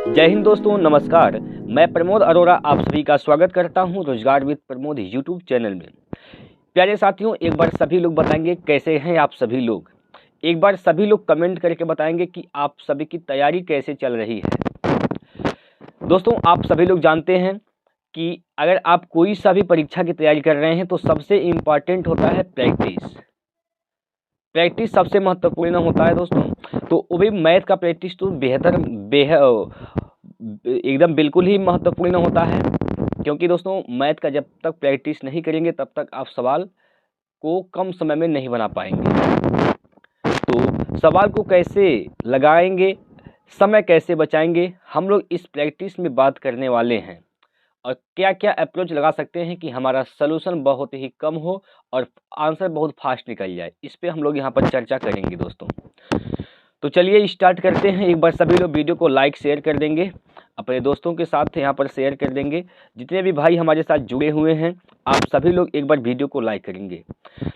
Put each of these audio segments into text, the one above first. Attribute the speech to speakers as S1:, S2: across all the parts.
S1: जय हिंद दोस्तों, नमस्कार। मैं प्रमोद अरोरा आप सभी का स्वागत करता हूं रोजगार विद प्रमोद यूट्यूब चैनल में। प्यारे साथियों, एक बार सभी लोग बताएंगे कैसे हैं आप सभी लोग। एक बार सभी लोग कमेंट करके बताएंगे कि आप सभी की तैयारी कैसे चल रही है। दोस्तों, आप सभी लोग जानते हैं कि अगर आप कोई सा भी परीक्षा की तैयारी कर रहे हैं तो सबसे इम्पॉर्टेंट होता है प्रैक्टिस। प्रैक्टिस सबसे महत्वपूर्ण होता है दोस्तों। तो वो भी मैथ का प्रैक्टिस तो एकदम बिल्कुल ही महत्वपूर्ण होता है, क्योंकि दोस्तों मैथ का जब तक प्रैक्टिस नहीं करेंगे तब तक आप सवाल को कम समय में नहीं बना पाएंगे। तो सवाल को कैसे लगाएंगे, समय कैसे बचाएंगे, हम लोग इस प्रैक्टिस में बात करने वाले हैं। और क्या क्या अप्रोच लगा सकते हैं कि हमारा सलूशन बहुत ही कम हो और आंसर बहुत फास्ट निकल जाए, इस पे हम लोग यहाँ पर चर्चा करेंगे दोस्तों। तो चलिए स्टार्ट करते हैं। एक बार सभी लोग वीडियो को लाइक शेयर कर देंगे, अपने दोस्तों के साथ यहाँ पर शेयर कर देंगे। जितने भी भाई हमारे साथ जुड़े हुए हैं आप सभी लोग एक बार वीडियो को लाइक करेंगे।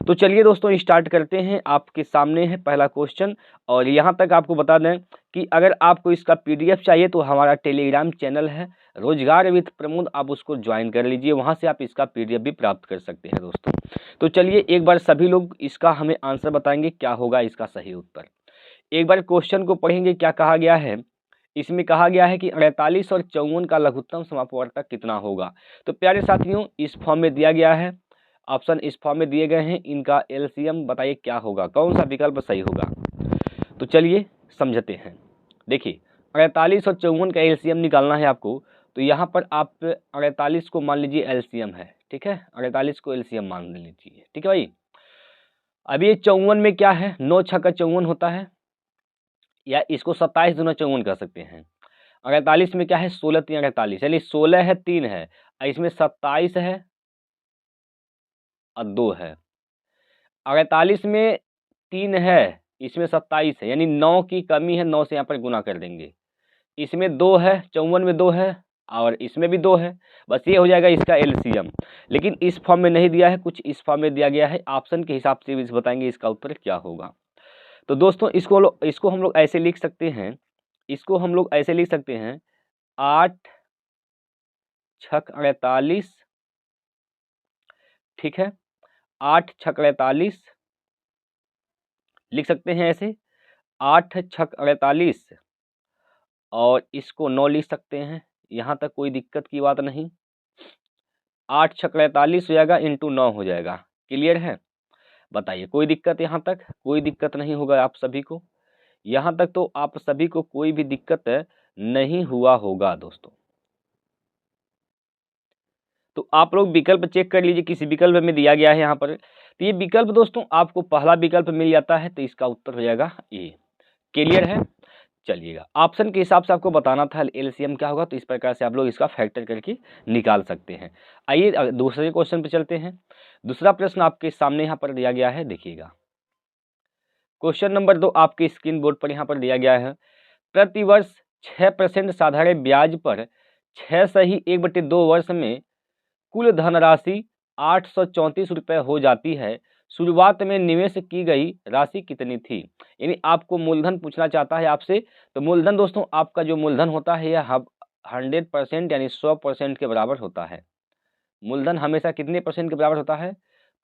S1: तो चलिए दोस्तों स्टार्ट करते हैं। आपके सामने है पहला क्वेश्चन, और यहाँ तक आपको बता दें कि अगर आपको इसका PDF चाहिए तो हमारा टेलीग्राम चैनल है रोजगार विद प्रमोद, आप उसको ज्वाइन कर लीजिए, वहाँ से आप इसका PDF भी प्राप्त कर सकते हैं दोस्तों। तो चलिए एक बार सभी लोग इसका हमें आंसर बताएंगे, क्या होगा इसका सही उत्तर। एक बार क्वेश्चन को पढ़ेंगे, क्या कहा गया है। इसमें कहा गया है कि 48 और 54 का लघुत्तम समापवर्तक कितना होगा। तो प्यारे साथियों, इस फॉर्म में दिया गया है, ऑप्शन इस फॉर्म में दिए गए हैं, इनका LCM बताइए क्या होगा, कौन सा विकल्प सही होगा। तो चलिए समझते हैं। देखिए 48 और 54 का LCM निकालना है आपको। तो यहाँ पर आप 48 को मान लीजिए LCM है, ठीक है, 48 को LCM मान लीजिए, ठीक है भाई। अभी ये 54 में क्या है, 9 छक्का 54 होता है, या इसको 27 दूना 54 कर सकते हैं। 48 में क्या है, 16 3 48, यानी 16 है 3 है, और इसमें 27 है और 2 है। 48 में 3 है, इसमें 27 है, यानी 9 की कमी है, 9 से यहाँ पर गुना कर देंगे। इसमें 2 है, 54 में 2 है, और इसमें भी 2 है, बस ये हो जाएगा इसका LCM। लेकिन इस फॉर्म में नहीं दिया है, कुछ इस फॉर्म में दिया गया है। ऑप्शन के हिसाब से भी बताएंगे इसका उत्तर क्या होगा। तो दोस्तों इसको हम लोग ऐसे लिख सकते हैं, इसको हम लोग ऐसे लिख सकते हैं, 8 छक 48, ठीक है, 8 छक 48 लिख सकते हैं ऐसे, 8 छक 48, और इसको 9 लिख सकते हैं, यहाँ तक कोई दिक्कत की बात नहीं। 8 छक 48 हो जाएगा, इंटू 9 हो जाएगा। क्लियर है, बताइए कोई दिक्कत, यहाँ तक कोई दिक्कत नहीं होगा आप सभी को, यहाँ तक तो आप सभी को कोई भी दिक्कत नहीं हुआ होगा दोस्तों। तो आप लोग विकल्प चेक कर लीजिए, किसी विकल्प में दिया गया है यहाँ पर। तो ये विकल्प दोस्तों आपको पहला विकल्प मिल जाता है, तो इसका उत्तर हो जाएगा ए। क्लियर है, चलिएगा ऑप्शन के हिसाब से आपको बताना था LCM क्या होगा, तो इस प्रकार से आप लोग इसका फैक्टर करके निकाल सकते हैं। आइए दूसरे क्वेश्चन पे चलते हैं। दूसरा प्रश्न आपके सामने यहाँ पर दिया गया है, देखिएगा। क्वेश्चन नंबर 2 आपके स्क्रीन बोर्ड पर यहाँ पर दिया गया है। प्रतिवर्ष 6% साधारण ब्याज पर 6 सही 1/2 वर्ष में कुल धनराशि 834 रुपये हो जाती है। शुरुआत में निवेश की गई राशि कितनी थी। यानी आपको मूलधन पूछना चाहता है आपसे। तो मूलधन दोस्तों आपका जो मूलधन होता है यह 100% यानी 100% के बराबर होता है। मूलधन हमेशा कितने परसेंट के बराबर होता है,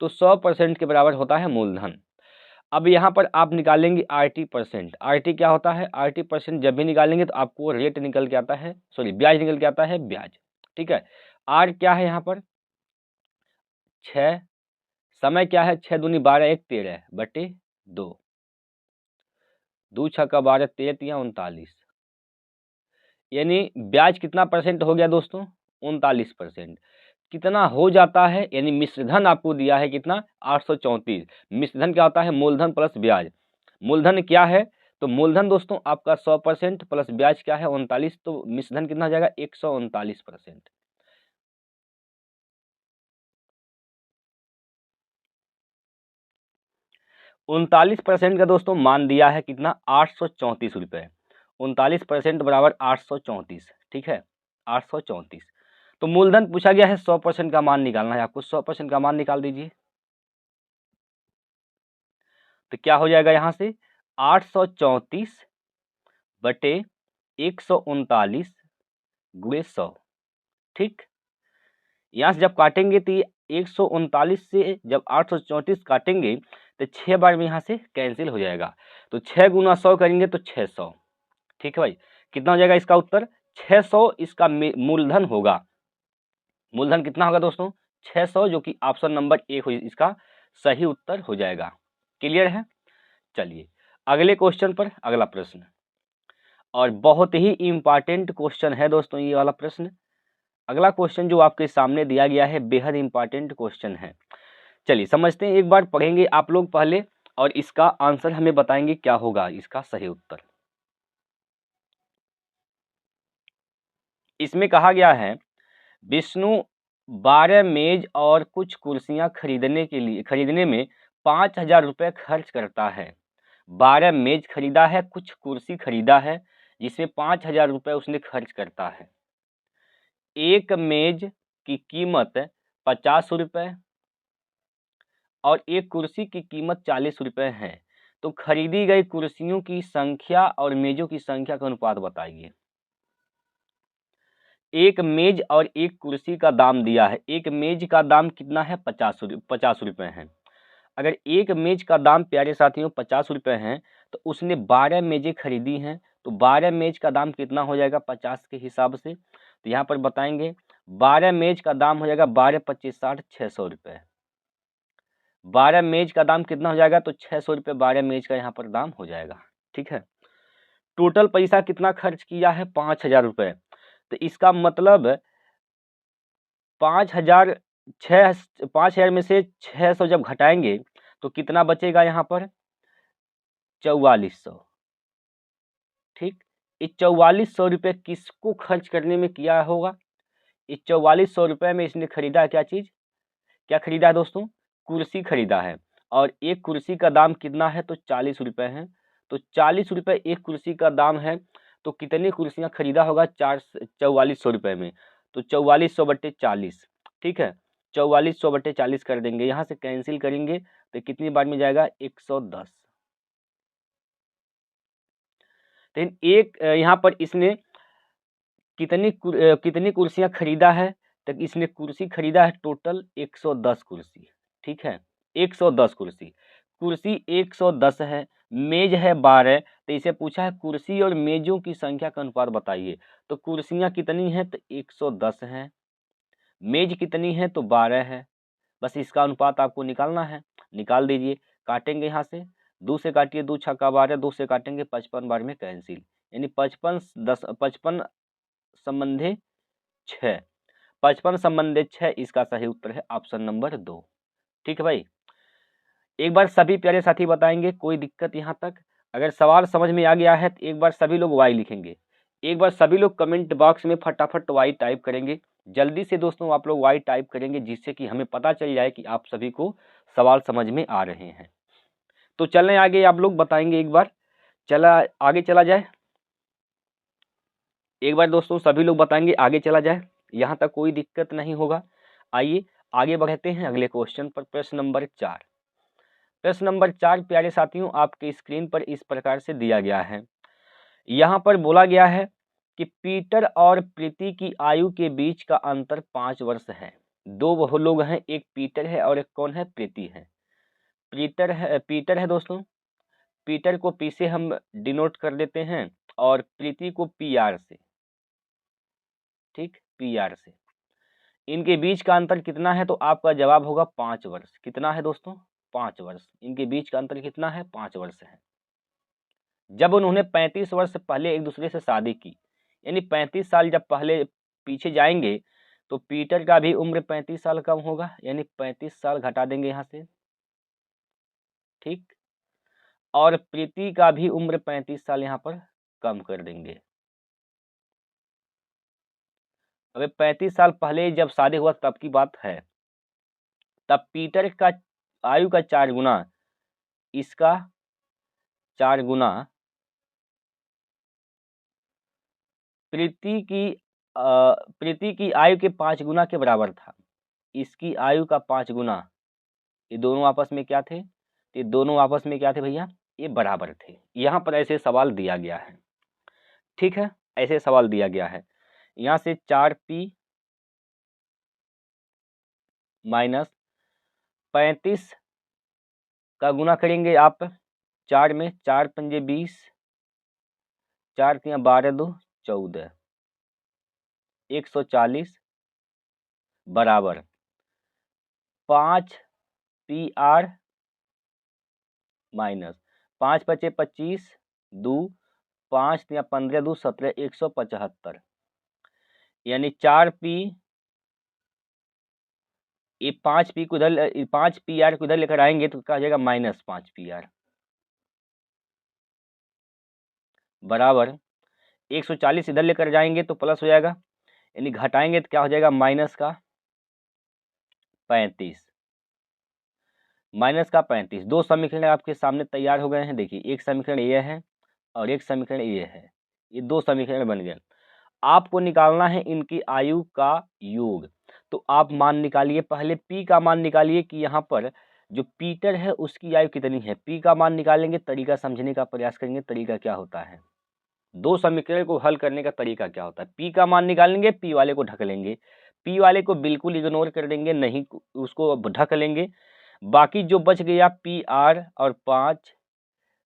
S1: तो 100% के बराबर होता है मूलधन। अब यहाँ पर आप निकालेंगे RT%। RT क्या होता है, RT% जब भी निकालेंगे तो आपको रेट निकल के आता है, सॉरी ब्याज निकल के आता है, ब्याज, ठीक है। R क्या है यहाँ पर 6, समय क्या है 6 दूनी 12 1 13 बटे 2, 2 छक्का 12 13 तिया 39, यानी ब्याज कितना परसेंट हो गया दोस्तों, 39%। कितना हो जाता है, यानी मिश्रधन आपको दिया है कितना 834। मिश्रधन क्या होता है, मूलधन प्लस ब्याज। मूलधन क्या है, तो मूलधन दोस्तों आपका 100% प्लस ब्याज क्या है 39, तो मिश्रधन कितना हो जाएगा 139%। 39% का दोस्तों मान दिया है कितना 834 रुपये। 39% बराबर 834, ठीक है, 834। तो मूलधन पूछा गया है, 100% का मान निकालना है आपको, 100% का मान निकाल दीजिए। तो क्या हो जाएगा यहाँ से 834 बटे 139 गुणे 100। ठीक, यहाँ से जब काटेंगे तो ये 139 से जब 834 काटेंगे तो 6 बार में यहाँ से कैंसिल हो जाएगा, तो 6 गुना 100 करेंगे तो 600। ठीक है भाई, कितना हो जाएगा इसका उत्तर? 600 इसका मूलधन होगा। मूलधन कितना होगा दोस्तों? 600, जो कि ऑप्शन नंबर 1 इसका सही उत्तर हो जाएगा। क्लियर है? चलिए अगले क्वेश्चन पर, अगला प्रश्न, और बहुत ही इंपॉर्टेंट क्वेश्चन है दोस्तों ये वाला प्रश्न। अगला क्वेश्चन जो आपके सामने दिया गया है बेहद इंपॉर्टेंट क्वेश्चन है। चलिए समझते हैं, एक बार पढ़ेंगे आप लोग पहले और इसका आंसर हमें बताएंगे क्या होगा इसका सही उत्तर। इसमें कहा गया है विष्णु 12 मेज और कुछ कुर्सियां खरीदने में 5,000 रुपये खर्च करता है। 12 मेज खरीदा है, कुछ कुर्सी खरीदा है, जिसमें 5,000 रुपये उसने खर्च करता है। एक मेज की कीमत 50 रुपये और एक कुर्सी की कीमत 40 रुपये है, तो खरीदी गई कुर्सियों की संख्या और मेजों की संख्या का अनुपात बताइए। एक मेज और एक कुर्सी का दाम दिया है। एक मेज का दाम कितना है? 50 रुपये है। अगर एक मेज का दाम प्यारे साथियों 50 रुपये हैं, तो उसने 12 मेजें खरीदी हैं, तो 12 मेज का दाम कितना हो जाएगा 50 के हिसाब से? तो यहाँ पर बताएंगे 12 मेज का दाम हो जाएगा 12 25 60 600 रुपये। 12 मेज का दाम कितना हो जाएगा? तो 600 रुपये 12 मेज का यहाँ पर दाम हो जाएगा। ठीक है, टोटल पैसा कितना खर्च किया है? 5,000 रुपये। तो इसका मतलब 5,000 में से 600 जब घटाएंगे तो कितना बचेगा यहाँ पर? 4400। ठीक, इस 4400 रुपये किसको खर्च करने में किया होगा? इस 4400 रुपये में इसने खरीदा क्या चीज़? क्या खरीदा है दोस्तों? कुर्सी खरीदा है, और एक कुर्सी का दाम कितना है? तो 40 रुपये है। तो 40 रुपये एक कुर्सी का दाम है, तो कितनी कुर्सियां खरीदा होगा? 4400 रुपये में, तो 4400 बट्टे 40। ठीक है, 4400 बट्टे 40 कर देंगे, यहाँ से कैंसिल करेंगे तो कितनी बार में जाएगा? 110। लेकिन एक यहाँ पर इसने कितनी कुर्सियां खरीदा है? तो इसने कुर्सी खरीदा है टोटल 110 कुर्सी। ठीक है, 110 कुर्सी, कुर्सी 110 है, मेज है 12, तो इसे पूछा है कुर्सी और मेजों की संख्या का अनुपात बताइए। तो कुर्सियां कितनी हैं? तो 110 हैं। मेज कितनी है? तो 12 है। बस इसका अनुपात आपको निकालना है, निकाल दीजिए। काटेंगे यहाँ से, 2 से काटिए, 2 छक्का 12, 2 से काटेंगे 55 बार में कैंसिल, यानी 55 संबंधे 6, 55 संबंधे 6 इसका सही उत्तर है ऑप्शन नंबर 2। ठीक है भाई, एक बार सभी प्यारे साथी बताएंगे, कोई दिक्कत यहाँ तक? अगर सवाल समझ में आ गया है तो एक बार सभी लोग वाई लिखेंगे। एक बार सभी लोग कमेंट बॉक्स में फटाफट वाई टाइप करेंगे। जल्दी से दोस्तों आप लोग वाई टाइप करेंगे, जिससे कि हमें पता चल जाए कि आप सभी को सवाल समझ में आ रहे हैं। तो चलें आगे, आप लोग बताएंगे, एक बार आगे चला जाए। एक बार दोस्तों सभी लोग बताएंगे, आगे चला जाए, यहाँ तक कोई दिक्कत नहीं होगा। आइए आगे बढ़ते हैं अगले क्वेश्चन पर। प्रश्न नंबर 4। प्रश्न नंबर 4 प्यारे साथियों आपके स्क्रीन पर इस प्रकार से दिया गया है। यहाँ पर बोला गया है कि पीटर और प्रीति की आयु के बीच का अंतर 5 वर्ष है। दो वो लोग हैं, एक पीटर है और एक कौन है? प्रीति है। पीटर है दोस्तों, पीटर को पी से हम डिनोट कर देते हैं और प्रीति को पी आर से। ठीक, पी आर से। इनके बीच का अंतर कितना है? तो आपका जवाब होगा 5 वर्ष। कितना है दोस्तों? 5 वर्ष। इनके बीच का अंतर कितना है? 5 वर्ष है। जब उन्होंने 35 वर्ष पहले एक दूसरे से शादी की, यानी 35 साल जब पहले पीछे जाएंगे तो पीटर का भी उम्र 35 साल कम होगा, यानी 35 साल घटा देंगे यहाँ से। ठीक, और प्रीति का भी उम्र 35 साल यहाँ पर कम कर देंगे। अबे 35 साल पहले जब शादी हुआ तब की बात है, तब पीटर का आयु का 4 गुना, इसका 4 गुना प्रीति की आयु के 5 गुना के बराबर था। इसकी आयु का 5 गुना, ये दोनों आपस में क्या थे? ये दोनों आपस में क्या थे भैया? ये बराबर थे। यहाँ पर ऐसे सवाल दिया गया है। ठीक है, ऐसे सवाल दिया गया है। यहाँ से 4p माइनस 35 का गुना करेंगे आप 4 में, 4 पंजे 20, 4 तिया 12 2 14, 140 बराबर 5pr माइनस 5 पचे 25 2 5 तिया 15 2 17, 175 यानी 4p, ये 5p को इधर 5pr को इधर लेकर आएंगे तो क्या हो जाएगा -5pr बराबर 140 इधर लेकर जाएंगे तो प्लस हो जाएगा, यानी घटाएंगे तो क्या हो जाएगा -35 दो समीकरण आपके सामने तैयार हो गए हैं। देखिए एक समीकरण ये है और एक समीकरण ये है, ये दो समीकरण बन गए। आपको निकालना है इनकी आयु का योग, तो आप मान निकालिए, पहले p का मान निकालिए कि यहाँ पर जो पीटर है उसकी आयु कितनी है। p का मान निकालेंगे, तरीका समझने का प्रयास करेंगे, तरीका क्या होता है, दो समीकरण को हल करने का तरीका क्या होता है। p का मान निकालेंगे, p वाले को ढक लेंगे, p वाले को बिल्कुल इग्नोर कर देंगे, नहीं उसको ढक लेंगे, बाकी जो बच गया pr और 5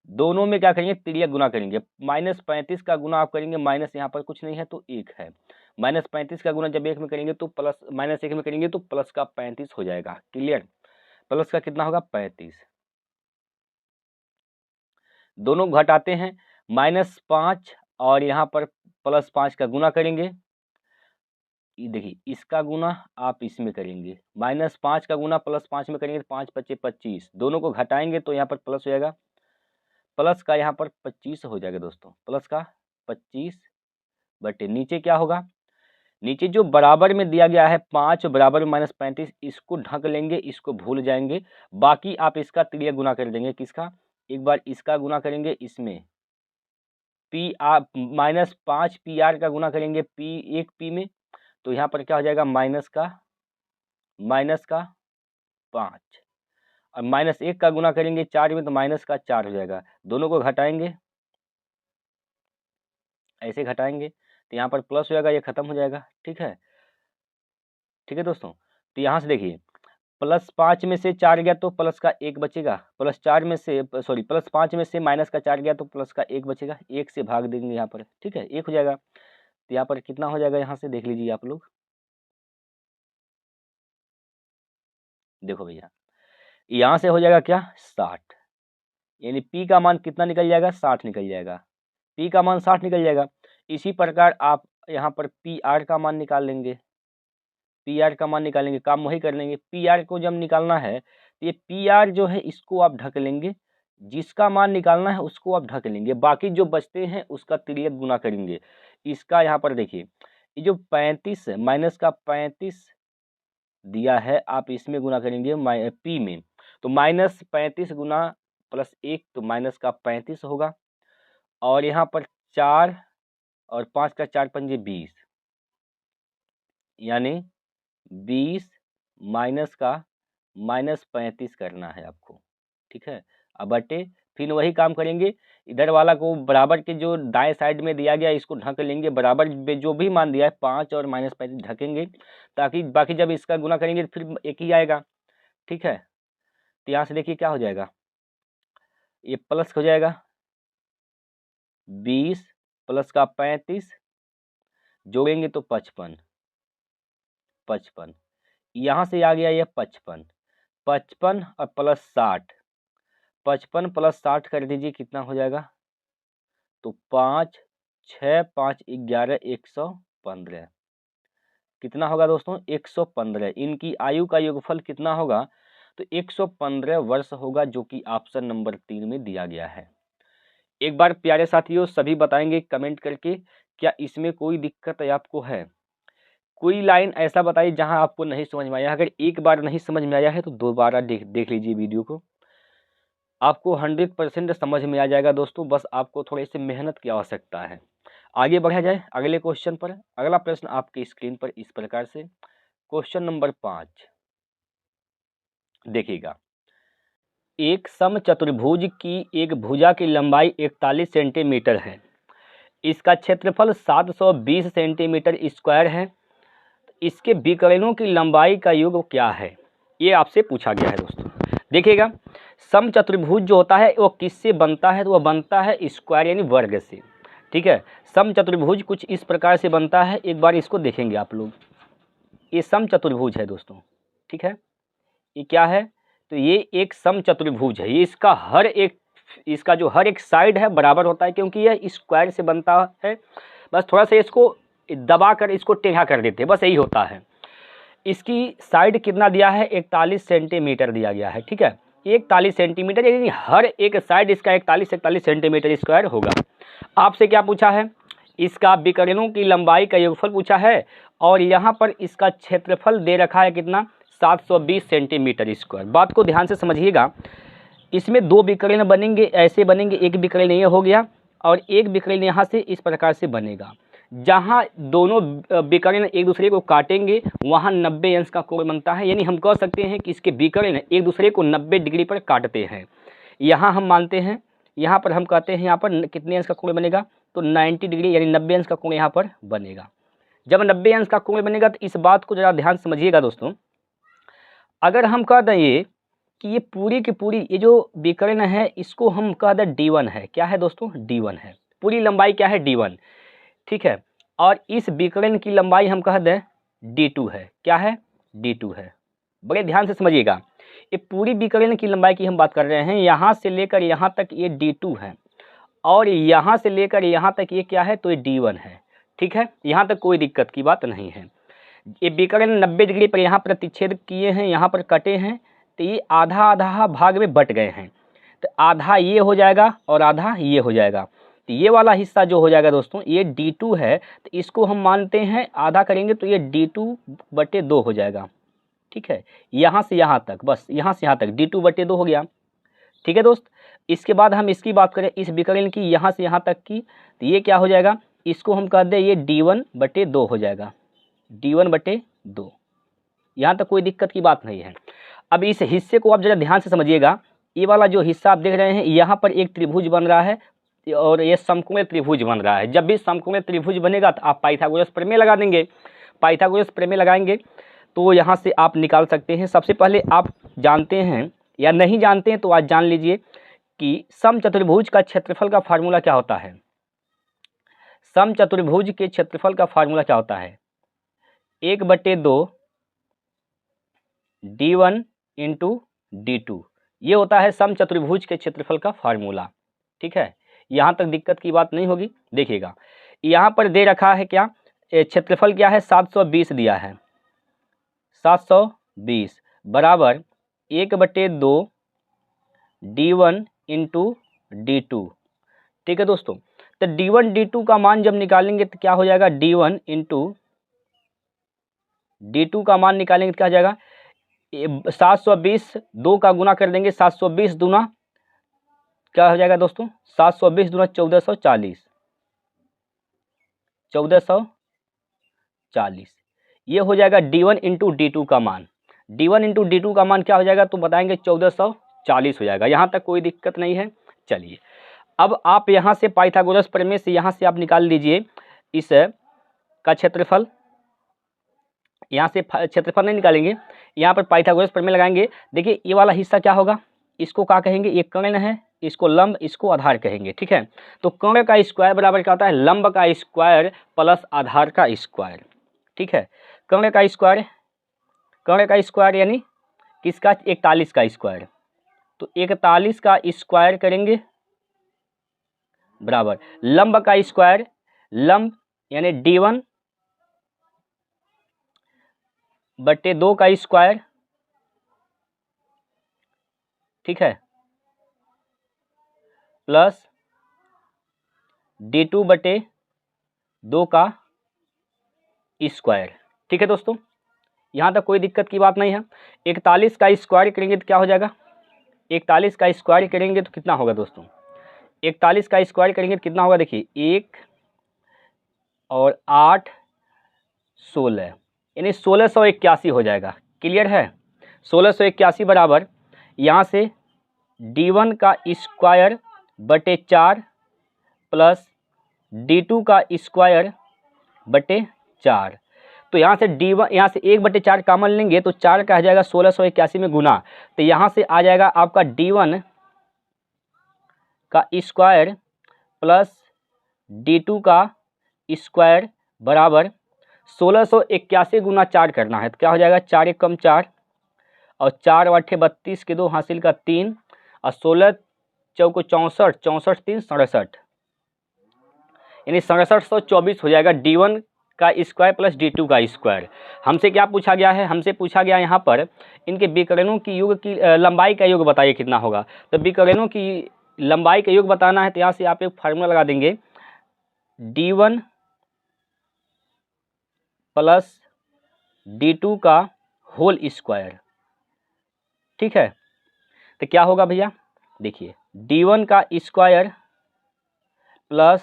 S1: दोनों में क्या करेंगे, तिर्यक गुना करेंगे। -35 का गुना आप करेंगे, माइनस यहाँ पर कुछ नहीं है तो 1 है, -35 का गुना जब 1 में करेंगे तो प्लस, -1 में करेंगे तो प्लस का 35 हो जाएगा। क्लियर, प्लस का कितना होगा 35, दोनों घटाते हैं, -5 और यहाँ पर +5 का गुना करेंगे। देखिए इसका गुना आप इसमें करेंगे, -5 का गुना +5 में करेंगे तो 5 पचे 25, दोनों को घटाएंगे तो यहाँ पर प्लस हो जाएगा, प्लस का यहाँ पर 25 हो जाएगा दोस्तों, प्लस का 25 बटे नीचे क्या होगा, नीचे जो बराबर में दिया गया है 5 बराबर में -35, इसको ढक लेंगे, इसको भूल जाएंगे, बाकी आप इसका तिर्यक गुना कर देंगे। किसका, एक बार इसका गुना करेंगे, इसमें -5pr का गुना करेंगे एक p में, तो यहाँ पर क्या हो जाएगा -का 5 और -1 का गुना करेंगे 4 में तो -का 4 हो जाएगा, दोनों को घटाएंगे, ऐसे घटाएंगे तो यहाँ पर प्लस हो जाएगा, ये खत्म हो जाएगा। ठीक है, ठीक है दोस्तों, तो यहाँ से देखिए +5 में से 4 गया तो प्लस का 1 बचेगा, +4 में से +5 में से -का 4 गया तो प्लस का 1 बचेगा, 1 से भाग देंगे यहाँ पर। ठीक है, 1 हो जाएगा, तो यहाँ पर कितना हो जाएगा, यहाँ से देख लीजिए आप लोग, देखो भैया यहाँ से हो जाएगा क्या 60, यानी p का मान कितना निकल जाएगा 60 निकल जाएगा, p का मान 60 निकल जाएगा। इसी प्रकार आप यहाँ पर pr का मान निकाल लेंगे, pr का मान निकालेंगे, काम वही कर लेंगे। pr को जब निकालना है तो ये pr जो है इसको आप ढक लेंगे, जिसका मान निकालना है उसको आप ढक लेंगे, बाकी जो बचते हैं उसका तिर्यक गुना करेंगे। इसका यहाँ पर देखिए ये जो 35 -का 35 दिया है, आप इसमें गुना करेंगे p में, तो -35 गुना +1 तो -का 35 होगा, और यहाँ पर 4 और 5 का 4 पंजे 20, यानी 20 का -35 करना है आपको। ठीक है, अब बटे फिर वही काम करेंगे, इधर वाला को बराबर के जो दाएं साइड में दिया गया इसको ढक लेंगे, बराबर में जो भी मान दिया है 5 और -35 ढकेंगे, ताकि बाकी जब इसका गुना करेंगे तो फिर एक ही आएगा। ठीक है, तो यहाँ से देखिए क्या हो जाएगा, ये प्लस हो जाएगा 20 प्लस का 35 जोड़ेंगे तो 55 यहाँ से आ गया ये 55 और +60, 55 + 60 कर दीजिए, कितना हो जाएगा, तो 5 6 5 11 115, कितना होगा दोस्तों 115। इनकी आयु का योगफल कितना होगा, तो 115 वर्ष होगा, जो कि ऑप्शन नंबर 3 में दिया गया है। एक बार प्यारे साथियों सभी बताएंगे कमेंट करके, क्या इसमें कोई दिक्कत आपको है, कोई लाइन ऐसा बताइए जहां आपको नहीं समझ में आया। अगर एक बार नहीं समझ में आया है तो दोबारा देख लीजिए वीडियो को, आपको 100% समझ में आ जाएगा दोस्तों, बस आपको थोड़ी सी मेहनत की आवश्यकता है। आगे बढ़ा जाए अगले क्वेश्चन पर। अगला प्रश्न आपकी स्क्रीन पर इस प्रकार से, क्वेश्चन नंबर 5 देखिएगा, एक समचतुर्भुज की एक भुजा की लंबाई 41 सेंटीमीटर है, इसका क्षेत्रफल 720 सेंटीमीटर स्क्वायर है। इसके विकर्णों की लंबाई का योग क्या है, ये आपसे पूछा गया है दोस्तों। देखिएगा, समचतुर्भुज जो होता है वो किससे बनता है, तो वह बनता है स्क्वायर यानी वर्ग से। ठीक है, समचतुर्भुज कुछ इस प्रकार से बनता है, एक बार इसको देखेंगे आप लोग। ये समचतुर्भुज है दोस्तों। ठीक है, ये क्या है, तो ये एक समचतुर्भुज है। ये इसका जो हर एक साइड है बराबर होता है, क्योंकि यह स्क्वायर से बनता है। बस थोड़ा सा इसको दबा कर इसको टेढ़ा कर देते हैं, बस यही होता है। इसकी साइड कितना दिया है, 41 सेंटीमीटर दिया गया है। ठीक है, 41 सेंटीमीटर, यानी हर एक साइड इसका 41 सेंटीमीटर स्क्वायर होगा। आपसे क्या पूछा है, इसका विकर्णों की लंबाई का योगफल पूछा है, और यहाँ पर इसका क्षेत्रफल दे रखा है कितना, 720 सेंटीमीटर स्क्वायर। बात को ध्यान से समझिएगा, इसमें दो विकर्ण बनेंगे, ऐसे बनेंगे, एक विकर्ण ये हो गया और एक विकर्ण यहाँ से इस प्रकार से बनेगा। जहाँ दोनों विकर्ण एक दूसरे को काटेंगे वहाँ 90 अंश का कोण बनता है, यानी हम कह सकते हैं कि इसके विकर्ण एक दूसरे को 90 डिग्री पर काटते हैं। यहाँ हम मानते हैं, यहाँ पर हम कहते हैं यहाँ पर कितने अंश का कोण बनेगा, तो 90 डिग्री यानी 90 अंश का कोण यहाँ पर बनेगा। जब 90 अंश का कोण बनेगा तो इस बात को ज़रा ध्यान समझिएगा दोस्तों। अगर हम कह दें ये कि ये पूरी की पूरी ये जो विकर्ण है इसको हम कह दें D1 है, क्या है दोस्तों, D1 है। पूरी लंबाई क्या है, D1। ठीक है, और इस विकर्ण की लंबाई हम कह दें D2 है, क्या है, D2 है। बड़े ध्यान से समझिएगा, ये पूरी विकर्ण की लंबाई की हम बात कर रहे हैं। यहाँ से लेकर यहाँ तक ये D2 है, और यहाँ से लेकर यहाँ तक ये क्या है, तो ये D1 है। ठीक है, यहाँ तक कोई दिक्कत की बात नहीं है। ये विकर्ण 90 डिग्री पर यहाँ प्रतिच्छेद किए हैं, यहाँ पर कटे हैं, तो ये आधा आधा भाग में बट गए हैं। तो आधा ये हो जाएगा और आधा ये हो जाएगा। तो ये वाला हिस्सा जो हो जाएगा दोस्तों, ये D2 है, तो इसको हम मानते हैं आधा करेंगे तो ये D2/2 हो जाएगा। ठीक है, यहाँ से यहाँ तक, बस यहाँ से यहाँ तक D2/2 हो गया। ठीक है दोस्त, इसके बाद हम इसकी बात करें, इस विकर्ण की यहाँ से यहाँ तक की, तो ये क्या हो जाएगा, इसको हम कह दें ये D1/2 हो जाएगा, D1/2। यहाँ तक कोई दिक्कत की बात नहीं है। अब इस हिस्से को आप जरा ध्यान से समझिएगा। ये वाला जो हिस्सा आप देख रहे हैं, यहाँ पर एक त्रिभुज बन रहा है और ये समकोणीय त्रिभुज बन रहा है। जब भी समकोणीय त्रिभुज बनेगा तो आप पाइथागोरस प्रमेय लगा देंगे। पाइथागोरस प्रमेय लगाएंगे तो यहाँ से आप निकाल सकते हैं। सबसे पहले आप जानते हैं या नहीं जानते हैं तो आज जान लीजिए कि समचतुर्भुज का क्षेत्रफल का फार्मूला क्या होता है। समचतुर्भुज के क्षेत्रफल का फार्मूला क्या होता है, 1/2 D1 इंटू D2, ये होता है समचतुर्भुज के क्षेत्रफल का फार्मूला। ठीक है, यहाँ तक दिक्कत की बात नहीं होगी। देखिएगा, यहाँ पर दे रखा है क्या, क्षेत्रफल क्या है, 720 दिया है, 720 बराबर 1/2 D1 इंटू D2। ठीक है दोस्तों, तो D1 D2 का मान जब निकालेंगे तो क्या हो जाएगा, D1 इंटू D2 का मान निकालेंगे तो क्या हो जाएगा, 720 2 का गुना कर देंगे, 720 दूना क्या हो जाएगा दोस्तों, 720 दूना 1440, 1440 ये हो जाएगा D1 इंटू D2 का मान। D1 इंटू D2 का मान क्या हो जाएगा, तो बताएंगे 1440 हो जाएगा। यहाँ तक कोई दिक्कत नहीं है। चलिए, अब आप यहाँ से पाइथागोरस प्रमेय से यहाँ से आप निकाल लीजिए इस का क्षेत्रफल। यहाँ से क्षेत्रफल नहीं निकालेंगे, यहाँ पर पाइथागोरस प्रमेय लगाएंगे। देखिए, ये वाला हिस्सा क्या होगा, इसको क्या कहेंगे, ये कर्ण है, इसको लंब, इसको आधार कहेंगे। ठीक है, तो कर्ण का स्क्वायर बराबर क्या होता है, लंब का स्क्वायर प्लस आधार का स्क्वायर। ठीक है, कर्ण का स्क्वायर यानी किसका, 41 का स्क्वायर। तो 41 का स्क्वायर करेंगे बराबर लंब का स्क्वायर, लंब यानी D1/2 का स्क्वायर। ठीक है, प्लस D2/2 का स्क्वायर। ठीक है दोस्तों, यहाँ तक कोई दिक्कत की बात नहीं है। 41 का स्क्वायर करेंगे तो क्या हो जाएगा, 41 का स्क्वायर करेंगे तो कितना होगा दोस्तों, 41 का स्क्वायर करेंगे तो कितना होगा, देखिए 1 और 8 16 यानी 1681 हो जाएगा। क्लियर है, 1681 बराबर यहाँ से D1 का स्क्वायर/4 प्लस D2 का स्क्वायर बटे 4। तो यहाँ से D1, यहाँ से 1/4 कॉमन लेंगे तो 4 का आ जाएगा 1681 में गुना, तो यहाँ से आ जाएगा आपका D1 का स्क्वायर प्लस D2 का स्क्वायर बराबर 1681 गुना 4 करना है, तो क्या हो जाएगा 4 एक कम 4 और 4 8 32 के 2 हासिल का 3 और 16 चौको 64, 64 3 67, यानी 6724 हो जाएगा D1 का स्क्वायर प्लस D2 का स्क्वायर। हमसे क्या पूछा गया है? हमसे पूछा गया यहाँ पर इनके विकर्णों की योग की लंबाई का योग बताइए कितना होगा। तो विकर्णों की लंबाई का योग बताना है, तो यहाँ से आप एक फार्मूला लगा देंगे D1 प्लस D2 का होल स्क्वायर। ठीक है, तो क्या होगा भैया, देखिए D1 का स्क्वायर प्लस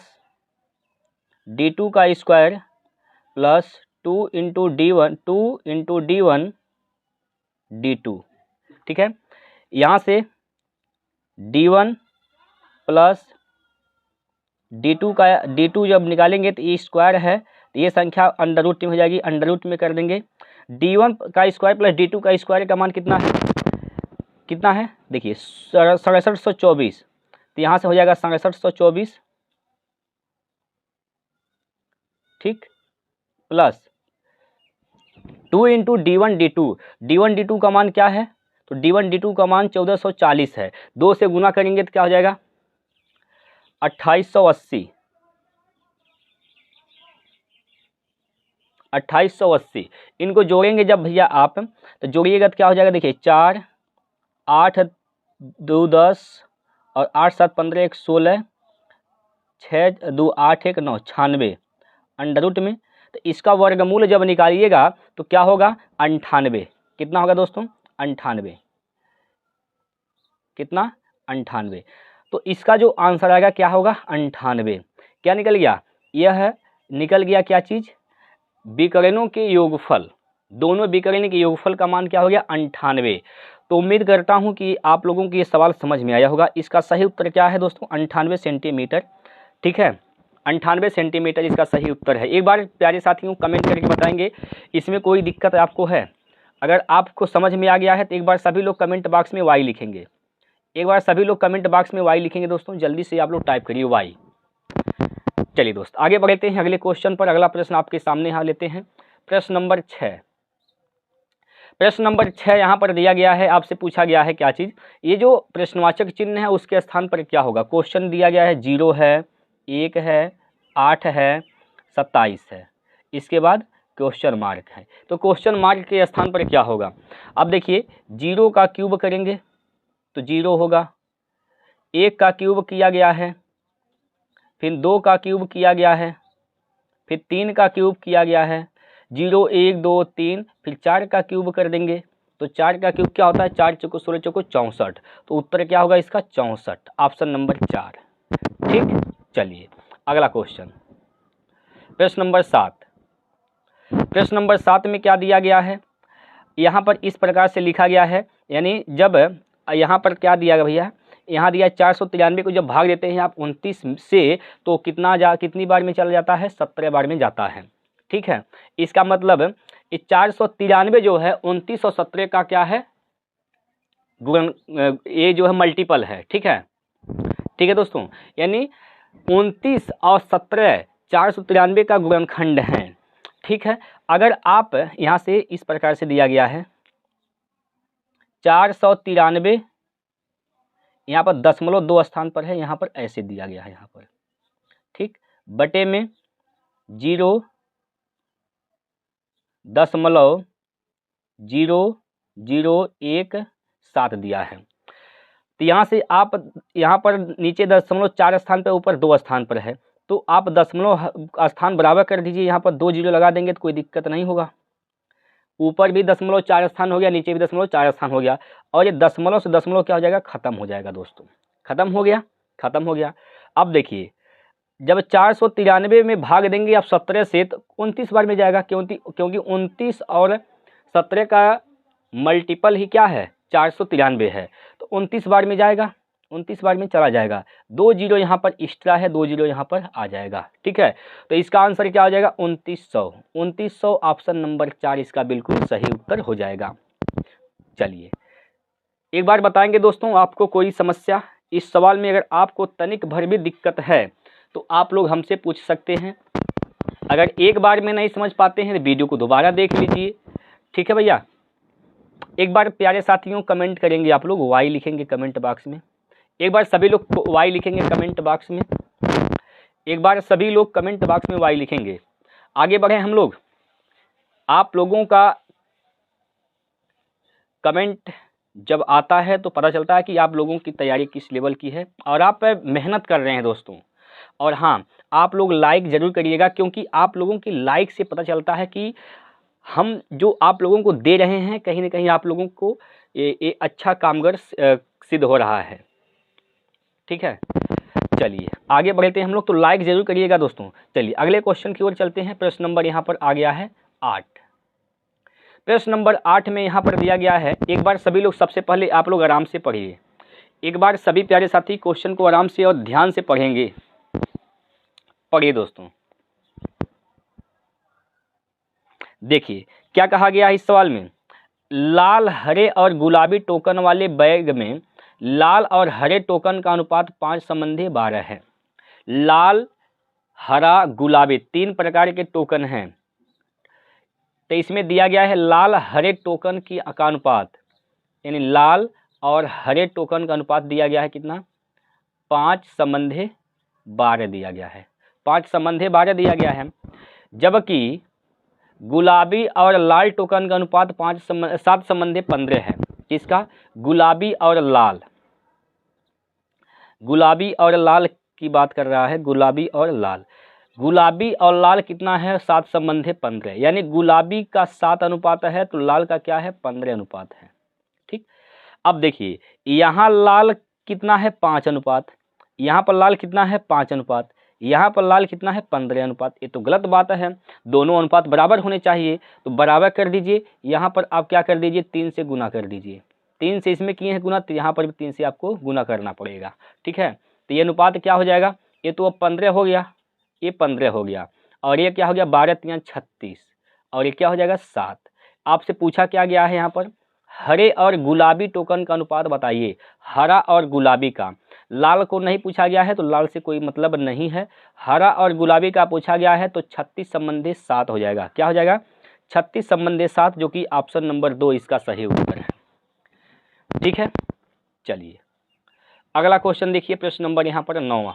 S1: D2 का square plus 2 into D1 D2। ठीक है, यहाँ से D1 प्लस D2 जब निकालेंगे तो ये स्क्वायर है, तो ये संख्या अंडर रूट में हो जाएगी, अंडर रूट में कर देंगे। D1 का स्क्वायर प्लस D2 का स्क्वायर का मान कितना है, कितना है देखिए 6724, तो यहाँ से हो जाएगा 6724। ठीक, प्लस 2 इंटू D1 D2 का मान क्या है, तो D1 D2 का मान 1440 है। 2 से गुना करेंगे तो क्या हो जाएगा 2880। इनको जोड़ेंगे जब भैया आप, तो जोड़िएगा तो क्या हो जाएगा, देखिए 4 8 2 10 और 8 7 15 1 16 6 2 8 1 9 96 अंडर रूट में। तो इसका वर्गमूल जब निकालिएगा तो क्या होगा 98। कितना होगा दोस्तों 98, कितना 98। तो इसका जो आंसर आएगा क्या होगा 98। क्या निकल गया, यह निकल गया क्या चीज़, विकर्णों के योगफल, दोनों विकर्ण के योगफल का मान क्या हो गया 98। तो उम्मीद करता हूं कि आप लोगों को ये सवाल समझ में आया होगा। इसका सही उत्तर क्या है दोस्तों 98 सेंटीमीटर। ठीक है, 98 सेंटीमीटर इसका सही उत्तर है। एक बार प्यारे साथियों कमेंट करके बताएंगे इसमें कोई दिक्कत आपको है। अगर आपको समझ में आ गया है तो एक बार सभी लोग कमेंट बॉक्स में वाई लिखेंगे, एक बार सभी लोग कमेंट बॉक्स में वाई लिखेंगे दोस्तों, जल्दी से आप लोग टाइप करिए वाई। चलिए दोस्त आगे बढ़ते हैं अगले क्वेश्चन पर। अगला प्रश्न आपके सामने यहाँ लेते हैं, प्रश्न नंबर 6। प्रश्न नंबर 6 यहाँ पर दिया गया है, आपसे पूछा गया है क्या चीज़, ये जो प्रश्नवाचक चिन्ह है उसके स्थान पर क्या होगा। क्वेश्चन दिया गया है 0 है, 1 है, 8 है, 27 है, इसके बाद क्वेश्चन मार्क है। तो क्वेश्चन मार्क के स्थान पर क्या होगा। अब देखिए 0 का क्यूब करेंगे तो 0 होगा, 1 का क्यूब किया गया है, फिर 2 का क्यूब किया गया है, फिर 3 का क्यूब किया गया है, 0 1 2 3, फिर 4 का क्यूब कर देंगे तो 4 का क्यूब क्या होता है 4 चौको 16 चौको 64। तो उत्तर क्या होगा इसका 64, ऑप्शन नंबर 4। ठीक, चलिए अगला क्वेश्चन, प्रश्न नंबर 7। प्रश्न नंबर 7 में क्या दिया गया है, यहाँ पर इस प्रकार से लिखा गया है, यानी जब यहाँ पर क्या दिया गया भैया, यहाँ दिया 493 को जब भाग देते हैं आप 29 से तो कितनी बार में चला जाता है 17 बार में जाता है। ठीक है, इसका मतलब इस 493 जो है 29 और 17 का क्या है गुणन, ये जो है मल्टीपल है। ठीक है, ठीक है दोस्तों, यानी 29 और 17 493 का गुणनखंड है। ठीक है, अगर आप यहाँ से इस प्रकार से दिया गया है 493, यहाँ पर 0.2 स्थान पर है, यहाँ पर ऐसे दिया गया है यहाँ पर। ठीक, बटे में 0.0017 दिया है। तो यहाँ से आप यहाँ पर नीचे 0.4 स्थान पर, ऊपर 2 स्थान पर है, तो आप 0 स्थान बराबर कर दीजिए, यहाँ पर 2 जीरो लगा देंगे तो कोई दिक्कत नहीं होगा। ऊपर भी 0.4 स्थान हो गया, नीचे भी 0.4 स्थान हो गया, और ये दशमलव से दशमलव क्या हो जाएगा खत्म हो जाएगा दोस्तों, खत्म हो गया, खत्म हो गया। अब देखिए जब 493 में भाग देंगे आप 17 से तो 29 बार में जाएगा, क्योंकि 29 और 17 का मल्टीपल ही क्या है 493 है, तो 29 बार में जाएगा। 29 बार में चला जाएगा। 2 जीरो यहाँ पर एक्स्ट्रा है, 2 जीरो यहाँ पर आ जाएगा। ठीक है, तो इसका आंसर क्या हो जाएगा 2900। 2900 ऑप्शन नंबर 4 इसका बिल्कुल सही उत्तर हो जाएगा। चलिए एक बार बताएंगे दोस्तों, आपको कोई समस्या इस सवाल में अगर आपको तनिक भर भी दिक्कत है तो आप लोग हमसे पूछ सकते हैं। अगर एक बार में नहीं समझ पाते हैं तो वीडियो को दोबारा देख लीजिए। ठीक है भैया, एक बार प्यारे साथियों कमेंट करेंगे आप लोग, वाई लिखेंगे कमेंट बॉक्स में। एक बार सभी लोग वाई लिखेंगे कमेंट बॉक्स में। एक बार सभी लोग कमेंट बॉक्स में वाई लिखेंगे। आगे बढ़े हम लोग। आप लोगों का कमेंट जब आता है तो पता चलता है कि आप लोगों की तैयारी किस लेवल की है और आप मेहनत कर रहे हैं दोस्तों। और हाँ, आप लोग लाइक ज़रूर करिएगा, क्योंकि आप लोगों की लाइक से पता चलता है कि हम जो आप लोगों को दे रहे हैं कहीं ना कहीं आप लोगों को ये अच्छा कामगर सिद्ध हो रहा है। ठीक है, चलिए आगे बढ़ते हैं हम लोग, तो लाइक ज़रूर करिएगा दोस्तों। चलिए अगले क्वेश्चन की ओर चलते हैं। प्रश्न नंबर यहाँ पर आ गया है 8। प्रश्न नंबर 8 में यहाँ पर दिया गया है, एक बार सभी लोग सबसे पहले आप लोग आराम से पढ़िए। एक बार सभी प्यारे साथी क्वेश्चन को आराम से और ध्यान से पढ़ेंगे। पढ़िए दोस्तों, देखिए क्या कहा गया है इस सवाल में। लाल, हरे और गुलाबी टोकन वाले बैग में लाल और हरे टोकन का अनुपात 5:12 है। लाल, हरा, गुलाबी 3 प्रकार के टोकन हैं। तो इसमें दिया गया है लाल हरे टोकन की का अनुपात, यानी लाल और हरे टोकन का अनुपात दिया गया है कितना 5:12 दिया गया है। 5:12 दिया गया है। जबकि गुलाबी और लाल टोकन का अनुपात 7:15 है। किसका? गुलाबी और लाल, गुलाबी और लाल की बात कर रहा है। गुलाबी और लाल, गुलाबी और लाल कितना है 7:15, यानी गुलाबी का 7 अनुपात है तो लाल का क्या है 15 अनुपात है। ठीक, अब देखिए यहाँ लाल कितना है 5 अनुपात, यहाँ पर लाल कितना है 5 अनुपात, यहाँ पर लाल कितना है 15 अनुपात। ये तो गलत बात है, दोनों अनुपात बराबर होने चाहिए। तो बराबर कर दीजिए, यहाँ पर आप क्या कर दीजिए 3 से गुना कर दीजिए। 3 से इसमें किए हैं गुना तो यहाँ पर भी 3 से आपको गुना करना पड़ेगा। ठीक है, तो ये अनुपात क्या हो जाएगा, ये तो अब 15 हो गया, ये 15 हो गया, और ये क्या हो गया 12 3 36, और ये क्या हो जाएगा 7। आपसे पूछा क्या गया है यहाँ पर, हरे और गुलाबी टोकन का अनुपात बताइए। हरा और गुलाबी का, लाल को नहीं पूछा गया है तो लाल से कोई मतलब नहीं है। हरा और गुलाबी का पूछा गया है तो 36:7 हो जाएगा। क्या हो जाएगा 36:7, जो कि ऑप्शन नंबर 2 इसका सही उत्तर है। ठीक है, चलिए अगला क्वेश्चन देखिए। प्रश्न नंबर यहाँ पर 9।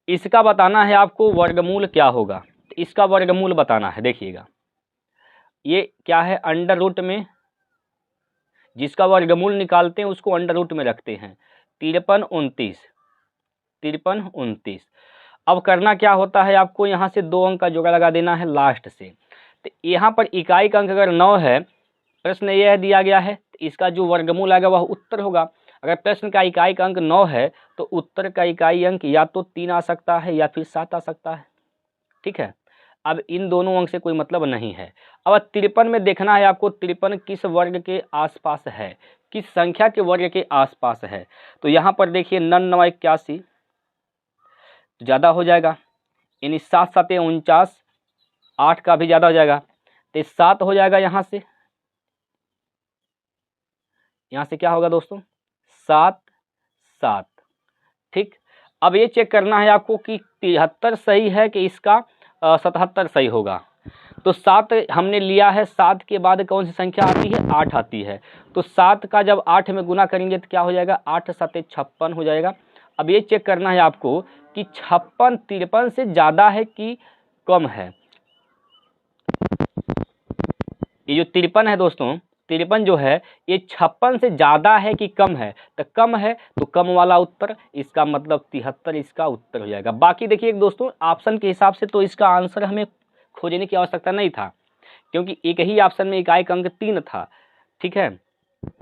S1: इसका बताना है आपको वर्गमूल क्या होगा। इसका वर्गमूल बताना है। देखिएगा ये क्या है, अंडर रूट में जिसका वर्गमूल निकालते हैं उसको अंडर रूट में रखते हैं। 53 29। अब करना क्या होता है, आपको यहाँ से 2 अंक का जोड़ा लगा देना है लास्ट से। तो यहाँ पर इकाई का अंक अगर 9 है, प्रश्न यह दिया गया है, तो इसका जो वर्गमूल आएगा वह उत्तर होगा। अगर प्रश्न का इकाई का अंक 9 है तो उत्तर का इकाई अंक या तो 3 आ सकता है या फिर 7 आ सकता है। ठीक है, अब इन दोनों अंक से कोई मतलब नहीं है। अब 53 में देखना है आपको 53 किस वर्ग के आसपास है, किस संख्या के वर्ग के आसपास है। तो यहाँ पर देखिए 9 81 तो ज़्यादा हो जाएगा, यानी 7 7 49, 8 का भी ज़्यादा हो जाएगा तो 7 हो जाएगा। यहाँ से क्या होगा दोस्तों 7 7। ठीक, अब ये चेक करना है आपको कि 73 सही है कि इसका 77 सही होगा। तो 7 हमने लिया है, 7 के बाद कौन सी संख्या आती है 8 आती है। तो 7 का जब 8 में गुना करेंगे तो क्या हो जाएगा 8 7 56 हो जाएगा। अब ये चेक करना है आपको कि 56 53 से ज़्यादा है कि कम है। ये जो 53 है दोस्तों, 53 जो है ये 56 से ज़्यादा है कि कम है, तो कम है तो कम वाला उत्तर, इसका मतलब 73 इसका उत्तर हो जाएगा। बाकी देखिए दोस्तों ऑप्शन के हिसाब से तो इसका आंसर हमें खोजने की आवश्यकता नहीं था, क्योंकि एक ही ऑप्शन में इकाई का अंक 3 था। ठीक है,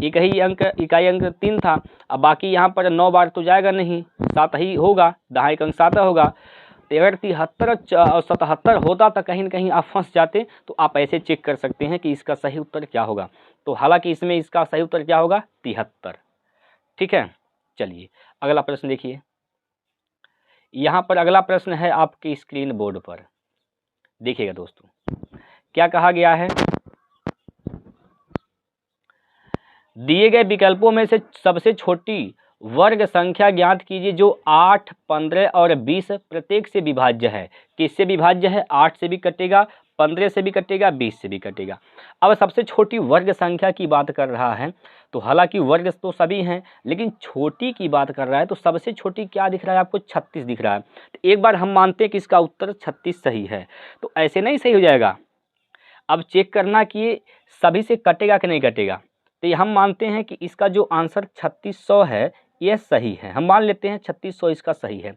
S1: एक ही अंक इकाई अंक 3 था। अब बाकी यहाँ पर 9 बार तो जाएगा नहीं, 7 ही होगा, दहाई का अंक 7 होगा। तो अगर 73 और 77 होता तो कहीं ना कहीं आप फंस जाते। तो आप ऐसे चेक कर सकते हैं कि इसका सही उत्तर क्या होगा। तो हालांकि इसमें इसका सही उत्तर क्या होगा 73। ठीक है, चलिए अगला प्रश्न देखिए। यहाँ पर अगला प्रश्न है आपके स्क्रीन बोर्ड पर, देखिएगा दोस्तों क्या कहा गया है। दिए गए विकल्पों में से सबसे छोटी वर्ग संख्या ज्ञात कीजिए जो 8, 15 और 20 प्रत्येक से विभाज्य है। किससे विभाज्य है? 8 से भी कटेगा, 15 से भी कटेगा, 20 से भी कटेगा। अब सबसे छोटी वर्ग संख्या की बात कर रहा है, तो हालांकि वर्ग तो सभी हैं लेकिन छोटी की बात कर रहा है, तो सबसे छोटी क्या दिख रहा है आपको? 36 दिख रहा है। तो एक बार हम मानते हैं कि इसका उत्तर 36 सही है, तो ऐसे नहीं सही हो जाएगा। अब चेक करना कि सभी से कटेगा कि नहीं कटेगा। तो ये हम मानते हैं कि इसका जो आंसर 3600 है यह सही है, हम मान लेते हैं 3600 इसका सही है।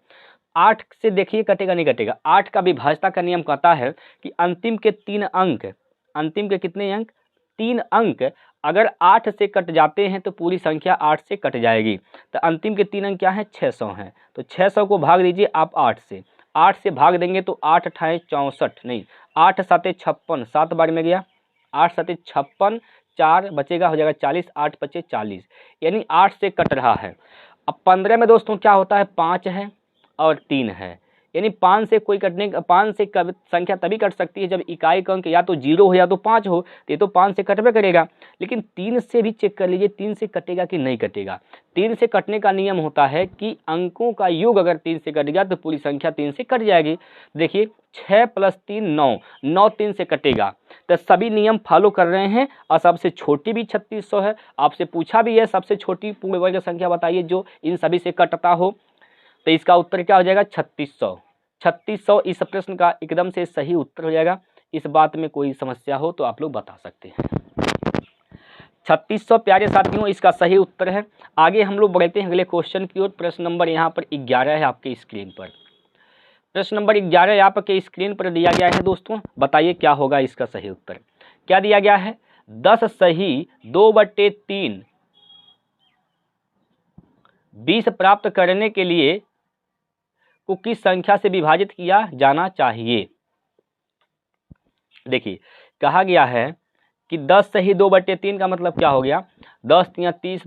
S1: 8 से देखिए कटेगा नहीं कटेगा। 8 का विभाज्यता का नियम कहता है कि अंतिम के 3 अंक, अंतिम के कितने अंक? 3 अंक अगर 8 से कट जाते हैं तो पूरी संख्या 8 से कट जाएगी। तो अंतिम के 3 अंक क्या है? 600 हैं। तो 600 को भाग दीजिए आप 8 से, 8 से भाग देंगे तो 8 अठाए 64, नहीं 8 साते 56, 7 बार में गया, 8 साते 56, 4 बचेगा, हो जाएगा 40, 8 बचे 40, यानी 8 से कट रहा है। अब 15 में दोस्तों क्या होता है? 5 है और 3 है, यानी 5 से कोई कटने, 5 से संख्या तभी कट सकती है जब इकाई का अंक या तो 0 हो या तो 5 हो, तो ये तो 5 से कटबे करेगा। लेकिन 3 से भी चेक कर लीजिए 3 से कटेगा कि नहीं कटेगा। 3 से कटने का नियम होता है कि अंकों का योग अगर 3 से कट गया तो पूरी संख्या 3 से कट जाएगी। देखिए 6 + 3 9, 9 3 से कटेगा। तो सभी नियम फॉलो कर रहे हैं और सबसे छोटी भी 3600 है। आपसे पूछा भी है सबसे छोटी पूर्ण वर्ग संख्या बताइए जो इन सभी से कटता हो, तो इसका उत्तर क्या हो जाएगा? 3600। 3600 इस प्रश्न का एकदम से सही उत्तर हो जाएगा। इस बात में कोई समस्या हो तो आप लोग बता सकते हैं। 3600 प्यारे साथियों इसका सही उत्तर है। आगे हम लोग बढ़ते हैं अगले क्वेश्चन की ओर। प्रश्न नंबर यहाँ पर 11 है आपके स्क्रीन पर। प्रश्न नंबर 11 आपके स्क्रीन पर दिया गया है दोस्तों, बताइए क्या होगा इसका सही उत्तर। क्या दिया गया है? 10 सही 2/3 20 प्राप्त करने के लिए को किस संख्या से विभाजित किया जाना चाहिए। देखिए कहा गया है कि 10 सही 2/3 का मतलब क्या हो गया? 10 × 30 =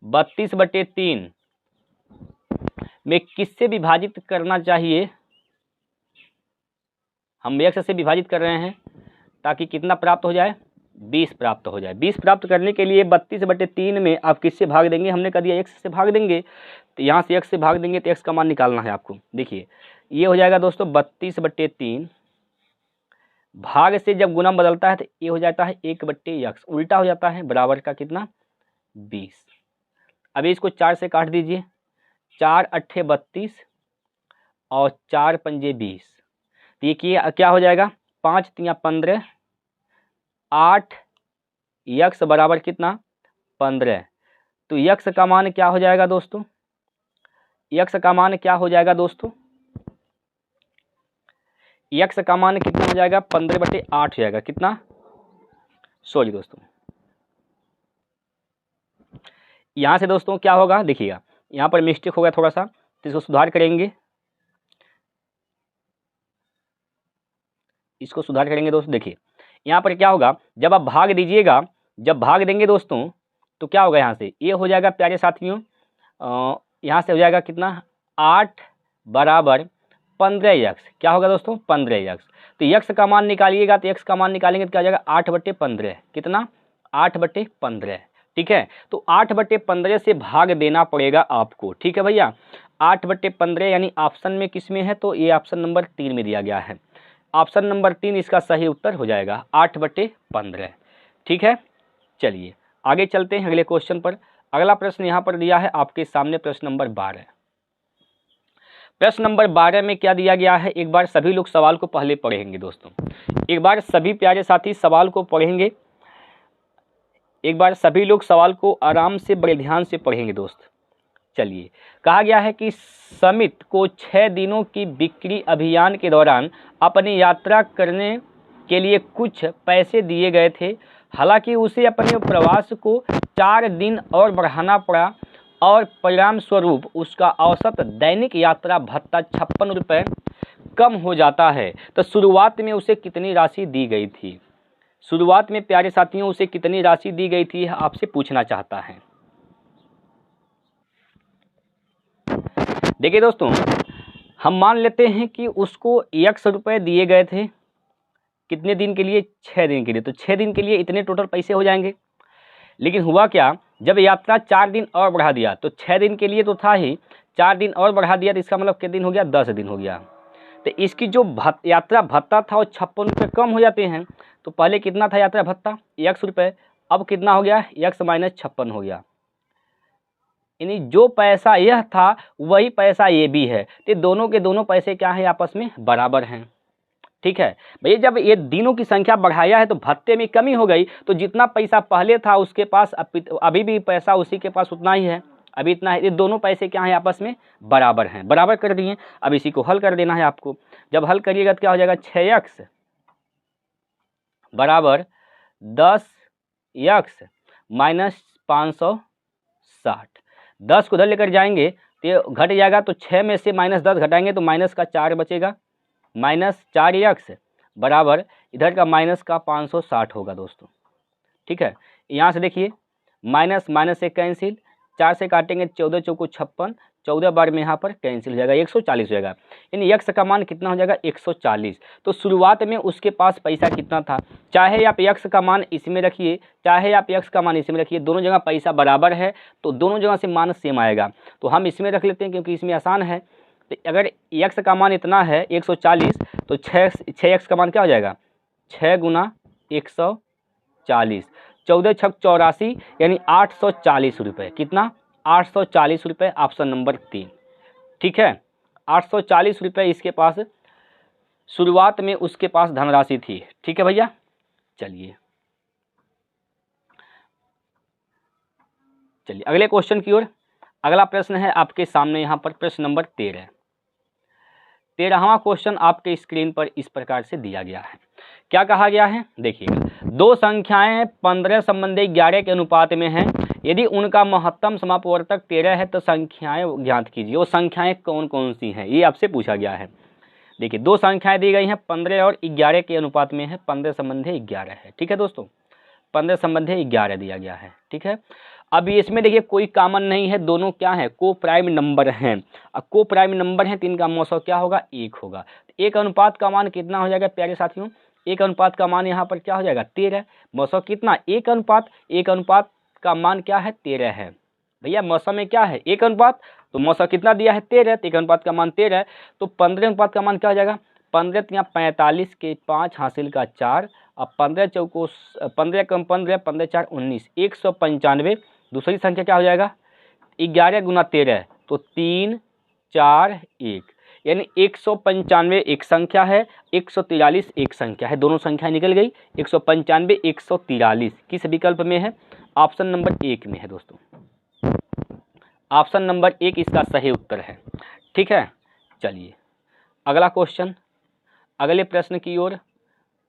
S1: 32, 32/3 में किससे विभाजित करना चाहिए? हम x से विभाजित कर रहे हैं ताकि कितना प्राप्त हो जाए? 20 प्राप्त हो जाए। 20 प्राप्त करने के लिए 32/3 में आप किससे भाग देंगे? हमने कह दिया x से भाग देंगे, तो यहाँ से x से भाग देंगे तो x का मान निकालना है आपको। देखिए ये हो जाएगा दोस्तों 32/3, भाग से जब गुना बदलता है तो ये हो जाता है 1/x, उल्टा हो जाता है, बराबर का कितना? 20। अभी इसको 4 से काट दीजिए, 4 अट्ठे 32 और 4 पंजे 20, तो ये क्या हो जाएगा? 5 × 15, 8 x बराबर कितना? 15। तो x का मान क्या हो जाएगा दोस्तों? x का मान क्या हो जाएगा दोस्तों? x का मान कितना हो जाएगा? 15/8 हो जाएगा। कितना? सॉरी दोस्तों, यहाँ से दोस्तों क्या होगा? देखिएगा यहाँ पर मिस्टेक हो गया थोड़ा सा, तो इसको सुधार करेंगे, इसको सुधार करेंगे दोस्तों। देखिए यहाँ पर क्या होगा, जब आप भाग दीजिएगा, जब भाग देंगे दोस्तों तो क्या होगा? यहाँ से ये हो जाएगा प्यारे साथियों, यहाँ से हो जाएगा कितना? 8 बराबर 15x। क्या होगा दोस्तों? 15x। तो x का मान निकालिएगा, तो x का मान निकालेंगे तो क्या हो जाएगा? 8/15। कितना? 8/15। ठीक है, तो 8/15 से भाग देना पड़ेगा आपको। ठीक है भैया, 8/15 यानी ऑप्शन में किस में है? तो ये ऑप्शन नंबर 3 में दिया गया है। ऑप्शन नंबर 3 इसका सही उत्तर हो जाएगा, 8/15। ठीक है, चलिए आगे चलते हैं अगले क्वेश्चन पर। अगला प्रश्न यहाँ पर दिया है आपके सामने, प्रश्न नंबर 12। प्रश्न नंबर 12 में क्या दिया गया है? एक बार सभी लोग सवाल को पहले पढ़ेंगे दोस्तों, एक बार सभी प्यारे साथी सवाल को पढ़ेंगे, एक बार सभी लोग सवाल को आराम से बड़े ध्यान से पढ़ेंगे दोस्त। चलिए, कहा गया है कि समित को 6 दिनों की बिक्री अभियान के दौरान अपनी यात्रा करने के लिए कुछ पैसे दिए गए थे। हालांकि उसे अपने प्रवास को 4 दिन और बढ़ाना पड़ा और परिणाम स्वरूप उसका औसत दैनिक यात्रा भत्ता 56 रुपये कम हो जाता है। तो शुरुआत में उसे कितनी राशि दी गई थी? शुरुआत में प्यारे साथियों उसे कितनी राशि दी गई थी आपसे पूछना चाहता है। देखिए दोस्तों, हम मान लेते हैं कि उसको x रुपये दिए गए थे। कितने दिन के लिए? 6 दिन के लिए। तो 6 दिन के लिए इतने टोटल पैसे हो जाएंगे। लेकिन हुआ क्या, जब यात्रा 4 दिन और बढ़ा दिया, तो 6 दिन के लिए तो था ही, 4 दिन और बढ़ा दिया तो इसका मतलब कितने दिन हो गया? 10 दिन हो गया। तो इसकी जो यात्रा भत्ता था वो 56 रुपये कम हो जाते हैं। तो पहले कितना था यात्रा भत्ता? x रुपये। अब कितना हो गया? x माइनस 56 हो गया। यानी जो पैसा यह था वही पैसा ये भी है। तो दोनों के दोनों पैसे क्या हैं? आपस में बराबर हैं। ठीक है भैया, जब ये दिनों की संख्या बढ़ाया है तो भत्ते में कमी हो गई, तो जितना पैसा पहले था उसके पास अभी भी पैसा उसी के पास उतना ही है, अभी इतना है। ये दोनों पैसे क्या हैं? आपस में बराबर हैं। बराबर कर दिए। अब इसी को हल कर देना है आपको। जब हल करिएगा तो क्या हो जाएगा? 6x बराबर 10x माइनस 560। 10 को उधर लेकर जाएंगे तो ये घट जाएगा, तो 6 में से माइनस 10 घटाएंगे तो माइनस का 4 बचेगा, माइनस 4x बराबर इधर का माइनस का 560 होगा दोस्तों। ठीक है, यहाँ से देखिए माइनस माइनस से कैंसिल, 4 से काटेंगे 14 चौको 56, 14 बार में यहाँ पर कैंसिल हो जाएगा, 140 हो जाएगा। यानी x का मान कितना हो जाएगा? 140। तो शुरुआत में उसके पास पैसा कितना था? चाहे आप x का मान इसमें रखिए, चाहे आप x का मान इसमें रखिए, दोनों जगह पैसा बराबर है तो दोनों जगह से मान सेम आएगा। तो हम इसमें रख लेते हैं क्योंकि इसमें आसान है। तो अगर x का मान इतना है 140, तो 6x का मान क्या हो जाएगा? 6 गुना 140, 14 छक 84, यानी 840 रुपये। कितना? 840 रुपये, ऑप्शन नंबर 3। ठीक है, 840 रुपये इसके पास शुरुआत में उसके पास धनराशि थी। ठीक है भैया, चलिए अगले क्वेश्चन की ओर। अगला प्रश्न है आपके सामने यहाँ पर प्रश्न नंबर 13। 13वां क्वेश्चन आपके स्क्रीन पर इस प्रकार से दिया गया है। क्या कहा गया है? देखिएगा, दो संख्याएं 15 संबंधी 11 के अनुपात में हैं। यदि उनका महत्तम समापवर्तक 13 है तो संख्याएं ज्ञात कीजिए। वो संख्याएं कौन कौन सी हैं, ये आपसे पूछा गया है। देखिए, दो संख्याएं दी गई हैं, 15 और 11 के अनुपात में है। 15 संबंधी 11 है। ठीक है दोस्तों, 15 संबंधी 11 दिया गया है। ठीक है, अब इसमें देखिए कोई कॉमन नहीं है, दोनों क्या है? को प्राइम नंबर हैं। अब को प्राइम नंबर हैं तो इनका मौसम क्या होगा? 1 होगा। एक अनुपात का मान कितना हो जाएगा प्यारे साथियों? एक अनुपात का मान यहाँ पर क्या हो जाएगा? 13। मौसम कितना? एक अनुपात का मान क्या है? 13 है। भैया मौसम में क्या है? एक अनुपात, तो मौसम कितना दिया है? 13। तो एक अनुपात का मान 13 है, तो 15 अनुपात का मान क्या हो जाएगा? 15 तो यहाँ 45 के 5 हासिल का 4, अब 15 चौको 15 कम 15, 15 4 19, 195। दूसरी संख्या क्या हो जाएगा? 11 गुना 13, तो 3 4 1, यानी 195 एक संख्या है, 143 एक संख्या है। दोनों संख्या निकल गई। 195 143 किस विकल्प में है? ऑप्शन नंबर 1 में है दोस्तों। ऑप्शन नंबर 1 इसका सही उत्तर है। ठीक है, चलिए अगला क्वेश्चन, अगले प्रश्न की ओर।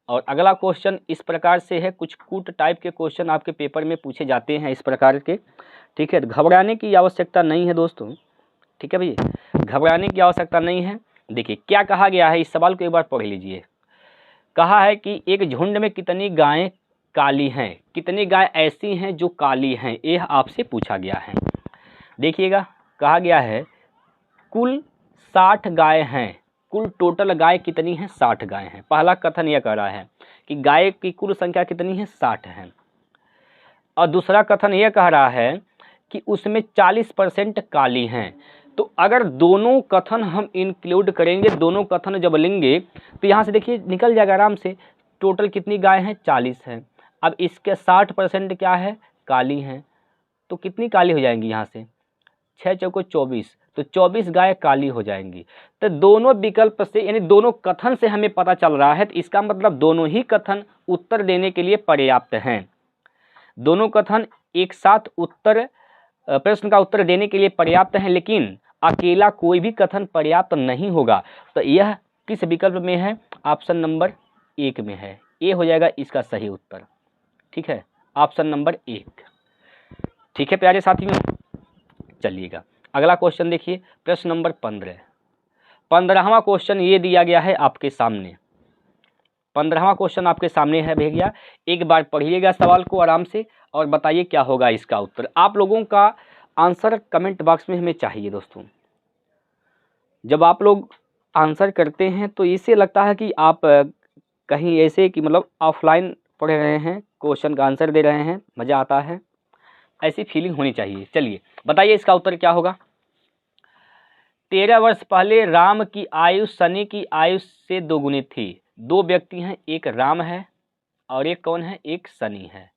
S1: और अगला क्वेश्चन इस प्रकार से है, कुछ कूट टाइप के क्वेश्चन आपके पेपर में पूछे जाते हैं इस प्रकार के। ठीक है, घबराने की आवश्यकता नहीं है दोस्तों। ठीक है भैया, घबराने की आवश्यकता नहीं है। देखिए क्या कहा गया है, इस सवाल को एक बार पढ़ लीजिए। कहा है कि एक झुंड में कितनी गायें काली हैं? कितनी गाय ऐसी हैं जो काली हैं? यह आपसे पूछा गया है। देखिएगा, कहा गया है कुल 60 गाय हैं। कुल टोटल गाय कितनी है? 60 गाय हैं। पहला कथन यह कह रहा है कि गाय की कुल संख्या कितनी है? 60 है। और दूसरा कथन यह कह रहा है कि उसमें 40% काली हैं। तो अगर दोनों कथन हम इंक्लूड करेंगे, दोनों कथन जब लेंगे तो यहाँ से देखिए निकल जाएगा आराम से। टोटल कितनी गाय हैं? 40 हैं। अब इसके 60% क्या है? काली हैं। तो कितनी काली हो जाएंगी? यहाँ से 6 चौको 24, तो 24 गाय काली हो जाएंगी। तो दोनों विकल्प से, यानी दोनों कथन से हमें पता चल रहा है, तो इसका मतलब दोनों ही कथन उत्तर देने के लिए पर्याप्त हैं। दोनों कथन एक साथ उत्तर, प्रश्न का उत्तर देने के लिए पर्याप्त हैं, लेकिन अकेला कोई भी कथन पर्याप्त नहीं होगा। तो यह किस विकल्प में है? ऑप्शन नंबर 1 में है। ये हो जाएगा इसका सही उत्तर। ठीक है, ऑप्शन नंबर 1। ठीक है प्यारे साथियों, चलिएगा अगला क्वेश्चन देखिए, प्रश्न नंबर 15। 15वां क्वेश्चन ये दिया गया है आपके सामने। 15वां क्वेश्चन आपके सामने है भैया, एक बार पढ़िएगा सवाल को आराम से और बताइए क्या होगा इसका उत्तर। आप लोगों का आंसर कमेंट बॉक्स में हमें चाहिए दोस्तों। जब आप लोग आंसर करते हैं तो इससे लगता है कि आप कहीं ऐसे कि मतलब ऑफलाइन पढ़ रहे हैं, क्वेश्चन का आंसर दे रहे हैं, मज़ा आता है, ऐसी फीलिंग होनी चाहिए। चलिए बताइए इसका उत्तर क्या होगा। 13 वर्ष पहले राम की आयु शनि की आयु से दोगुनी थी। दो व्यक्ति हैं, एक राम है और एक कौन है, एक शनि है।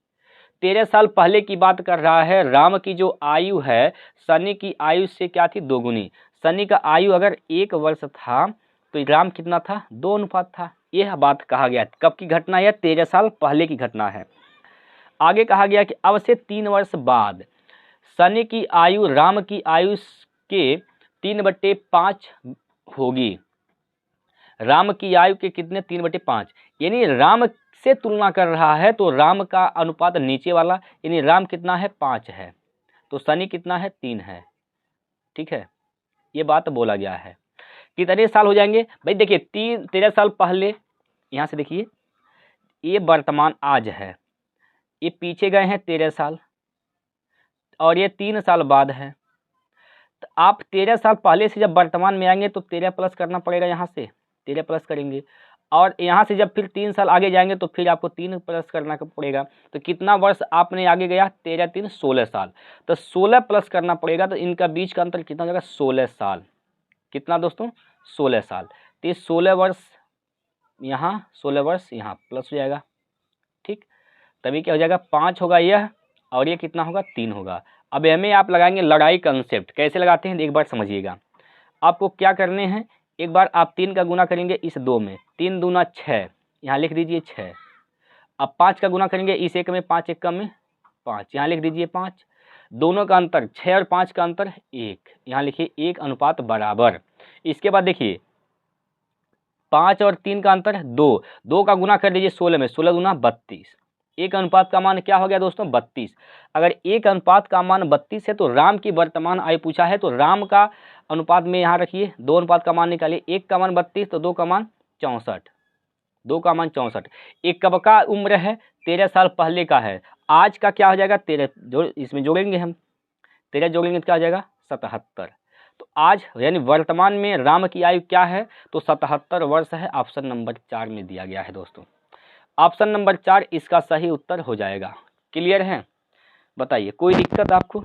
S1: 13 साल पहले की बात कर रहा है। राम की जो आयु है शनि की आयु से क्या थी, दोगुनी। शनि का आयु अगर 1 वर्ष था तो राम कितना था, 2 अनुपात था। यह बात कहा गया। कब की घटना है, 13 साल पहले की घटना है। आगे कहा गया कि अब से 3 वर्ष बाद शनि की आयु राम की आयु के 3/5 होगी। राम की आयु के कितने, 3/5, यानी राम से तुलना कर रहा है तो राम का अनुपात नीचे वाला, यानी राम कितना है, 5 है, तो शनि कितना है, 3 है। ठीक है, ये बात बोला गया है। कितने साल हो जाएंगे भाई, देखिए 13 साल पहले, यहाँ से देखिए ये वर्तमान आज है, ये पीछे गए हैं 13 साल और ये 3 साल बाद है। तो आप 13 साल पहले से जब वर्तमान में आएंगे तो 13 प्लस करना पड़ेगा, यहाँ से 13 प्लस करेंगे और यहाँ से जब फिर 3 साल आगे जाएंगे तो फिर आपको 3 प्लस करना पड़ेगा। तो कितना वर्ष आपने आगे गया, 13 3 16 साल, तो 16 प्लस करना पड़ेगा। तो इनका बीच का अंतर कितना हो जाएगा, 16 साल। कितना दोस्तों, 16 साल। तो ये 16 वर्ष यहाँ, 16 वर्ष यहाँ प्लस हो जाएगा। ठीक, तभी क्या हो जाएगा, 5 होगा यह और ये कितना होगा, 3 होगा। अब हमें आप लगाएंगे लड़ाई कंसेप्ट, कैसे लगाते हैं एक बार समझिएगा। आपको क्या करने हैं, एक बार आप 3 का गुना करेंगे इस 2 में, 3 दूना 6, यहाँ लिख दीजिए 6। अब 5 का गुना करेंगे इस 1 में, 5 1 में 5, यहाँ लिख दीजिए 5। दोनों का अंतर 6 और 5 का अंतर 1, यहाँ लिखिए 1 अनुपात बराबर। इसके बाद देखिए 5 और 3 का अंतर 2, 2 का गुना कर दीजिए 16 में, 16 दूना 32। 1 अनुपात का मान क्या हो गया दोस्तों, 32। अगर 1 अनुपात का मान 32 है तो राम की वर्तमान आयु पूछा है, तो राम का अनुपात में यहाँ रखिए, 2 अनुपात का मान निकालिए। 1 का मान 32 तो 2 का मान 64, 2 का मान 64। एक कब का उम्र है, 13 साल पहले का है। आज का क्या हो जाएगा, 13 जो इसमें जोड़ेंगे हम, 13 जोड़ेंगे तो क्या हो जाएगा, 77। तो आज यानी वर्तमान में राम की आयु क्या है, तो 77 वर्ष है। ऑप्शन नंबर 4 में दिया गया है दोस्तों। ऑप्शन नंबर 4 इसका सही उत्तर हो जाएगा। क्लियर है, बताइए कोई दिक्कत आपको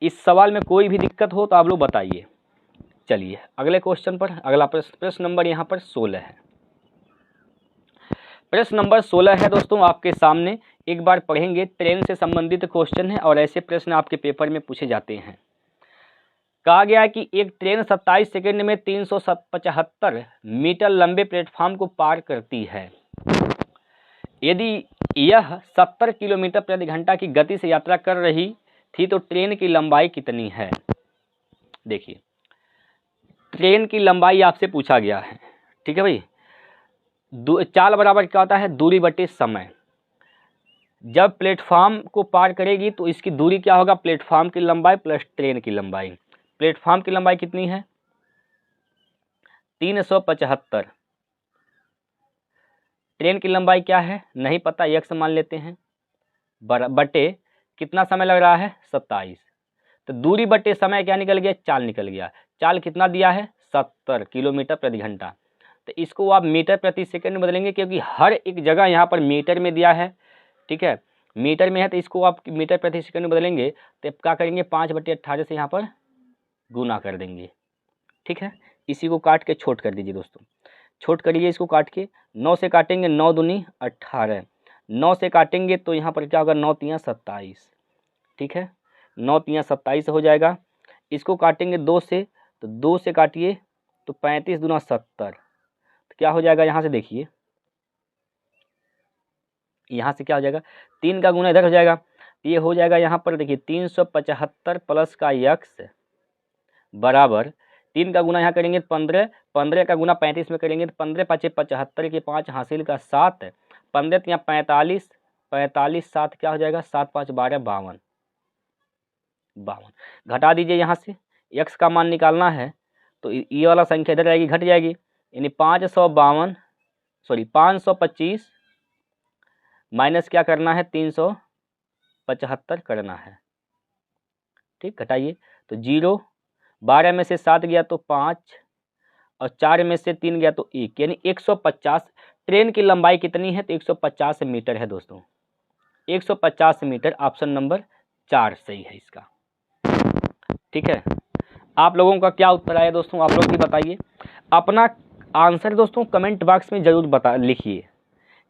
S1: इस सवाल में, कोई भी दिक्कत हो तो आप लोग बताइए। चलिए अगले क्वेश्चन पर, अगला प्रश्न नंबर यहाँ पर 16 है। प्रश्न नंबर 16 है दोस्तों आपके सामने, एक बार पढ़ेंगे। ट्रेन से संबंधित क्वेश्चन है और ऐसे प्रश्न आपके पेपर में पूछे जाते हैं। कहा गया है कि एक ट्रेन 27 सेकंड में 375 मीटर लंबे प्लेटफॉर्म को पार करती है। यदि यह 70 किलोमीटर प्रति घंटा की गति से यात्रा कर रही थी तो ट्रेन की लंबाई कितनी है। देखिए ट्रेन की लंबाई आपसे पूछा गया है, ठीक है भाई। चाल बराबर क्या होता है, दूरी बटे समय। जब प्लेटफॉर्म को पार करेगी तो इसकी दूरी क्या होगा, प्लेटफॉर्म की लंबाई प्लस ट्रेन की लंबाई। प्लेटफॉर्म की लंबाई कितनी है, 375। ट्रेन की लंबाई क्या है नहीं पता, x मान लेते हैं, बटे कितना समय लग रहा है, 27। तो दूरी बटे समय क्या निकल गया, चाल निकल गया। चाल कितना दिया है, 70 किलोमीटर प्रति घंटा। तो इसको आप मीटर प्रति सेकंड में बदलेंगे, क्योंकि हर एक जगह यहाँ पर मीटर में दिया है, ठीक है, मीटर में है, तो इसको आप मीटर प्रति सेकंड में बदलेंगे तो क्या करेंगे, 5/18 से यहाँ पर गुना कर देंगे, ठीक है। इसी को काट के छोट कर दीजिए दोस्तों, छोट करिए इसको काट के। 9 से काटेंगे 9 दूनी 18, 9 से काटेंगे तो यहाँ पर क्या होगा, 9 तियाँ 27, ठीक है, 9 तियाँ 27 हो जाएगा। इसको काटेंगे 2 से, तो 2 से काटिए तो 35 दूना 70, तो क्या हो जाएगा, यहाँ से देखिए, यहाँ से क्या हो जाएगा, 3 का गुना इधर हो जाएगा, ये हो जाएगा यहाँ पर देखिए 375 प्लस का x बराबर 3 का गुना यहाँ करेंगे 15, 15 का गुना 35 में करेंगे तो 15 5 75 के 5 हासिल का 7, 15 यहाँ 45, 45 7 क्या हो जाएगा, 7 5 12 52, 52 घटा दीजिए। यहाँ से x का मान निकालना है तो ये वाला संख्या इधर जाएगी, घट जाएगी, यानी 552 525 माइनस क्या करना है, 375 करना है। ठीक, घटाइए तो 0, 12 में से 7 गया तो 5 और 4 में से 3 गया तो 1, यानी 150। ट्रेन की लंबाई कितनी है, तो 150 मीटर है दोस्तों। 150 मीटर, ऑप्शन नंबर 4 सही है इसका। ठीक है, आप लोगों का क्या उत्तर आया दोस्तों, आप लोग भी बताइए। अपना आंसर दोस्तों कमेंट बॉक्स में ज़रूर लिखिए।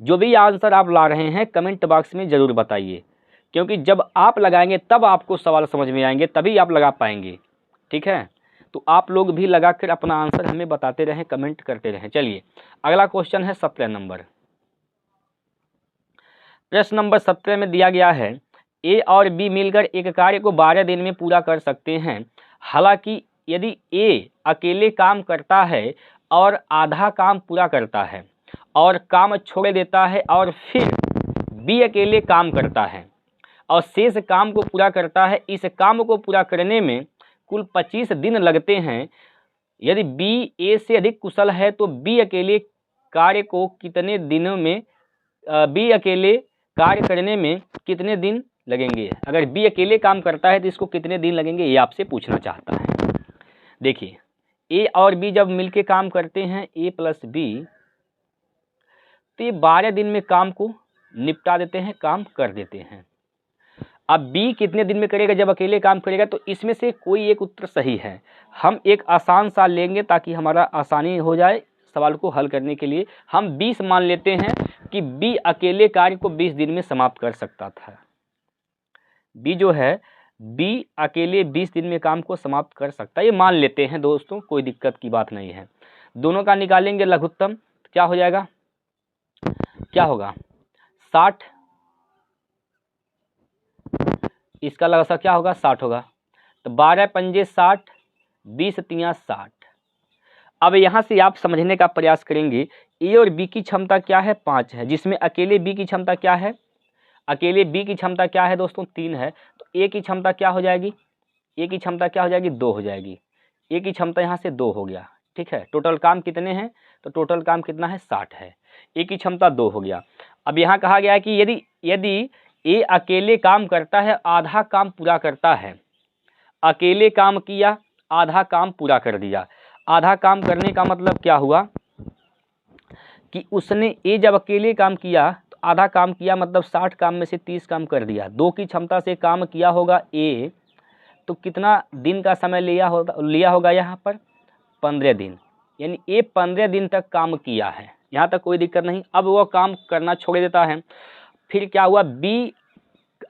S1: जो भी आंसर आप ला रहे हैं कमेंट बॉक्स में ज़रूर बताइए, क्योंकि जब आप लगाएंगे तब आपको सवाल समझ में आएंगे, तभी आप लगा पाएंगे। ठीक है, तो आप लोग भी लगा कर अपना आंसर हमें बताते रहें, कमेंट करते रहें। चलिए अगला क्वेश्चन है 17 नंबर। प्रश्न नंबर 17 में दिया गया है, ए और बी मिलकर एक कार्य को 12 दिन में पूरा कर सकते हैं। हालांकि यदि ए अकेले काम करता है और आधा काम पूरा करता है और काम छोड़ देता है, और फिर बी अकेले काम करता है और शेष काम को पूरा करता है, इस काम को पूरा करने में कुल 25 दिन लगते हैं। यदि बी ए से अधिक कुशल है तो बी अकेले कार्य को कितने दिनों में बी अकेले कार्य करने में कितने दिन लगेंगे। अगर बी अकेले काम करता है तो इसको कितने दिन लगेंगे, ये आपसे पूछना चाहता है। देखिए ए और बी जब मिलके काम करते हैं, ए प्लस बी, तो ये 12 दिन में काम को निपटा देते हैं, काम कर देते हैं। अब बी कितने दिन में करेगा, जब अकेले काम करेगा, तो इसमें से कोई एक उत्तर सही है। हम एक आसान सा लेंगे ताकि हमारा आसानी हो जाए सवाल को हल करने के लिए। हम 20 मान लेते हैं कि बी अकेले कार्य को 20 दिन में समाप्त कर सकता था। बी जो है, बी अकेले 20 दिन में काम को समाप्त कर सकता है, ये मान लेते हैं दोस्तों, कोई दिक्कत की बात नहीं है। दोनों का निकालेंगे लघुत्तम, क्या हो जाएगा, क्या होगा 60, इसका लघुत्तम क्या होगा 60 होगा। तो 12 पंजे 60, 20 तियां 60। अब यहाँ से आप समझने का प्रयास करेंगे, ए और बी की क्षमता क्या है, 5 है, जिसमें अकेले बी की क्षमता क्या है, अकेले बी की क्षमता क्या है दोस्तों, 3 है। तो ए की क्षमता क्या हो जाएगी, ए की क्षमता क्या हो जाएगी, 2 हो जाएगी। ए की क्षमता यहाँ से 2 हो गया। ठीक है, टोटल काम कितने हैं, तो टोटल काम कितना है, 60 है। ए की क्षमता 2 हो गया। अब यहाँ कहा गया है कि यदि ए अकेले काम करता है, आधा काम पूरा करता है, अकेले काम किया, आधा काम पूरा कर दिया। आधा काम करने का मतलब क्या हुआ कि उसने ए जब अकेले काम किया तो आधा काम किया, मतलब 60 काम में से 30 काम कर दिया। 2 की क्षमता से काम किया होगा ए, तो कितना दिन का समय लिया होगा यहाँ पर, 15 दिन, यानी ए 15 दिन तक काम किया है। यहाँ तक कोई दिक्कत नहीं। अब वो काम करना छोड़ देता है, फिर क्या हुआ, बी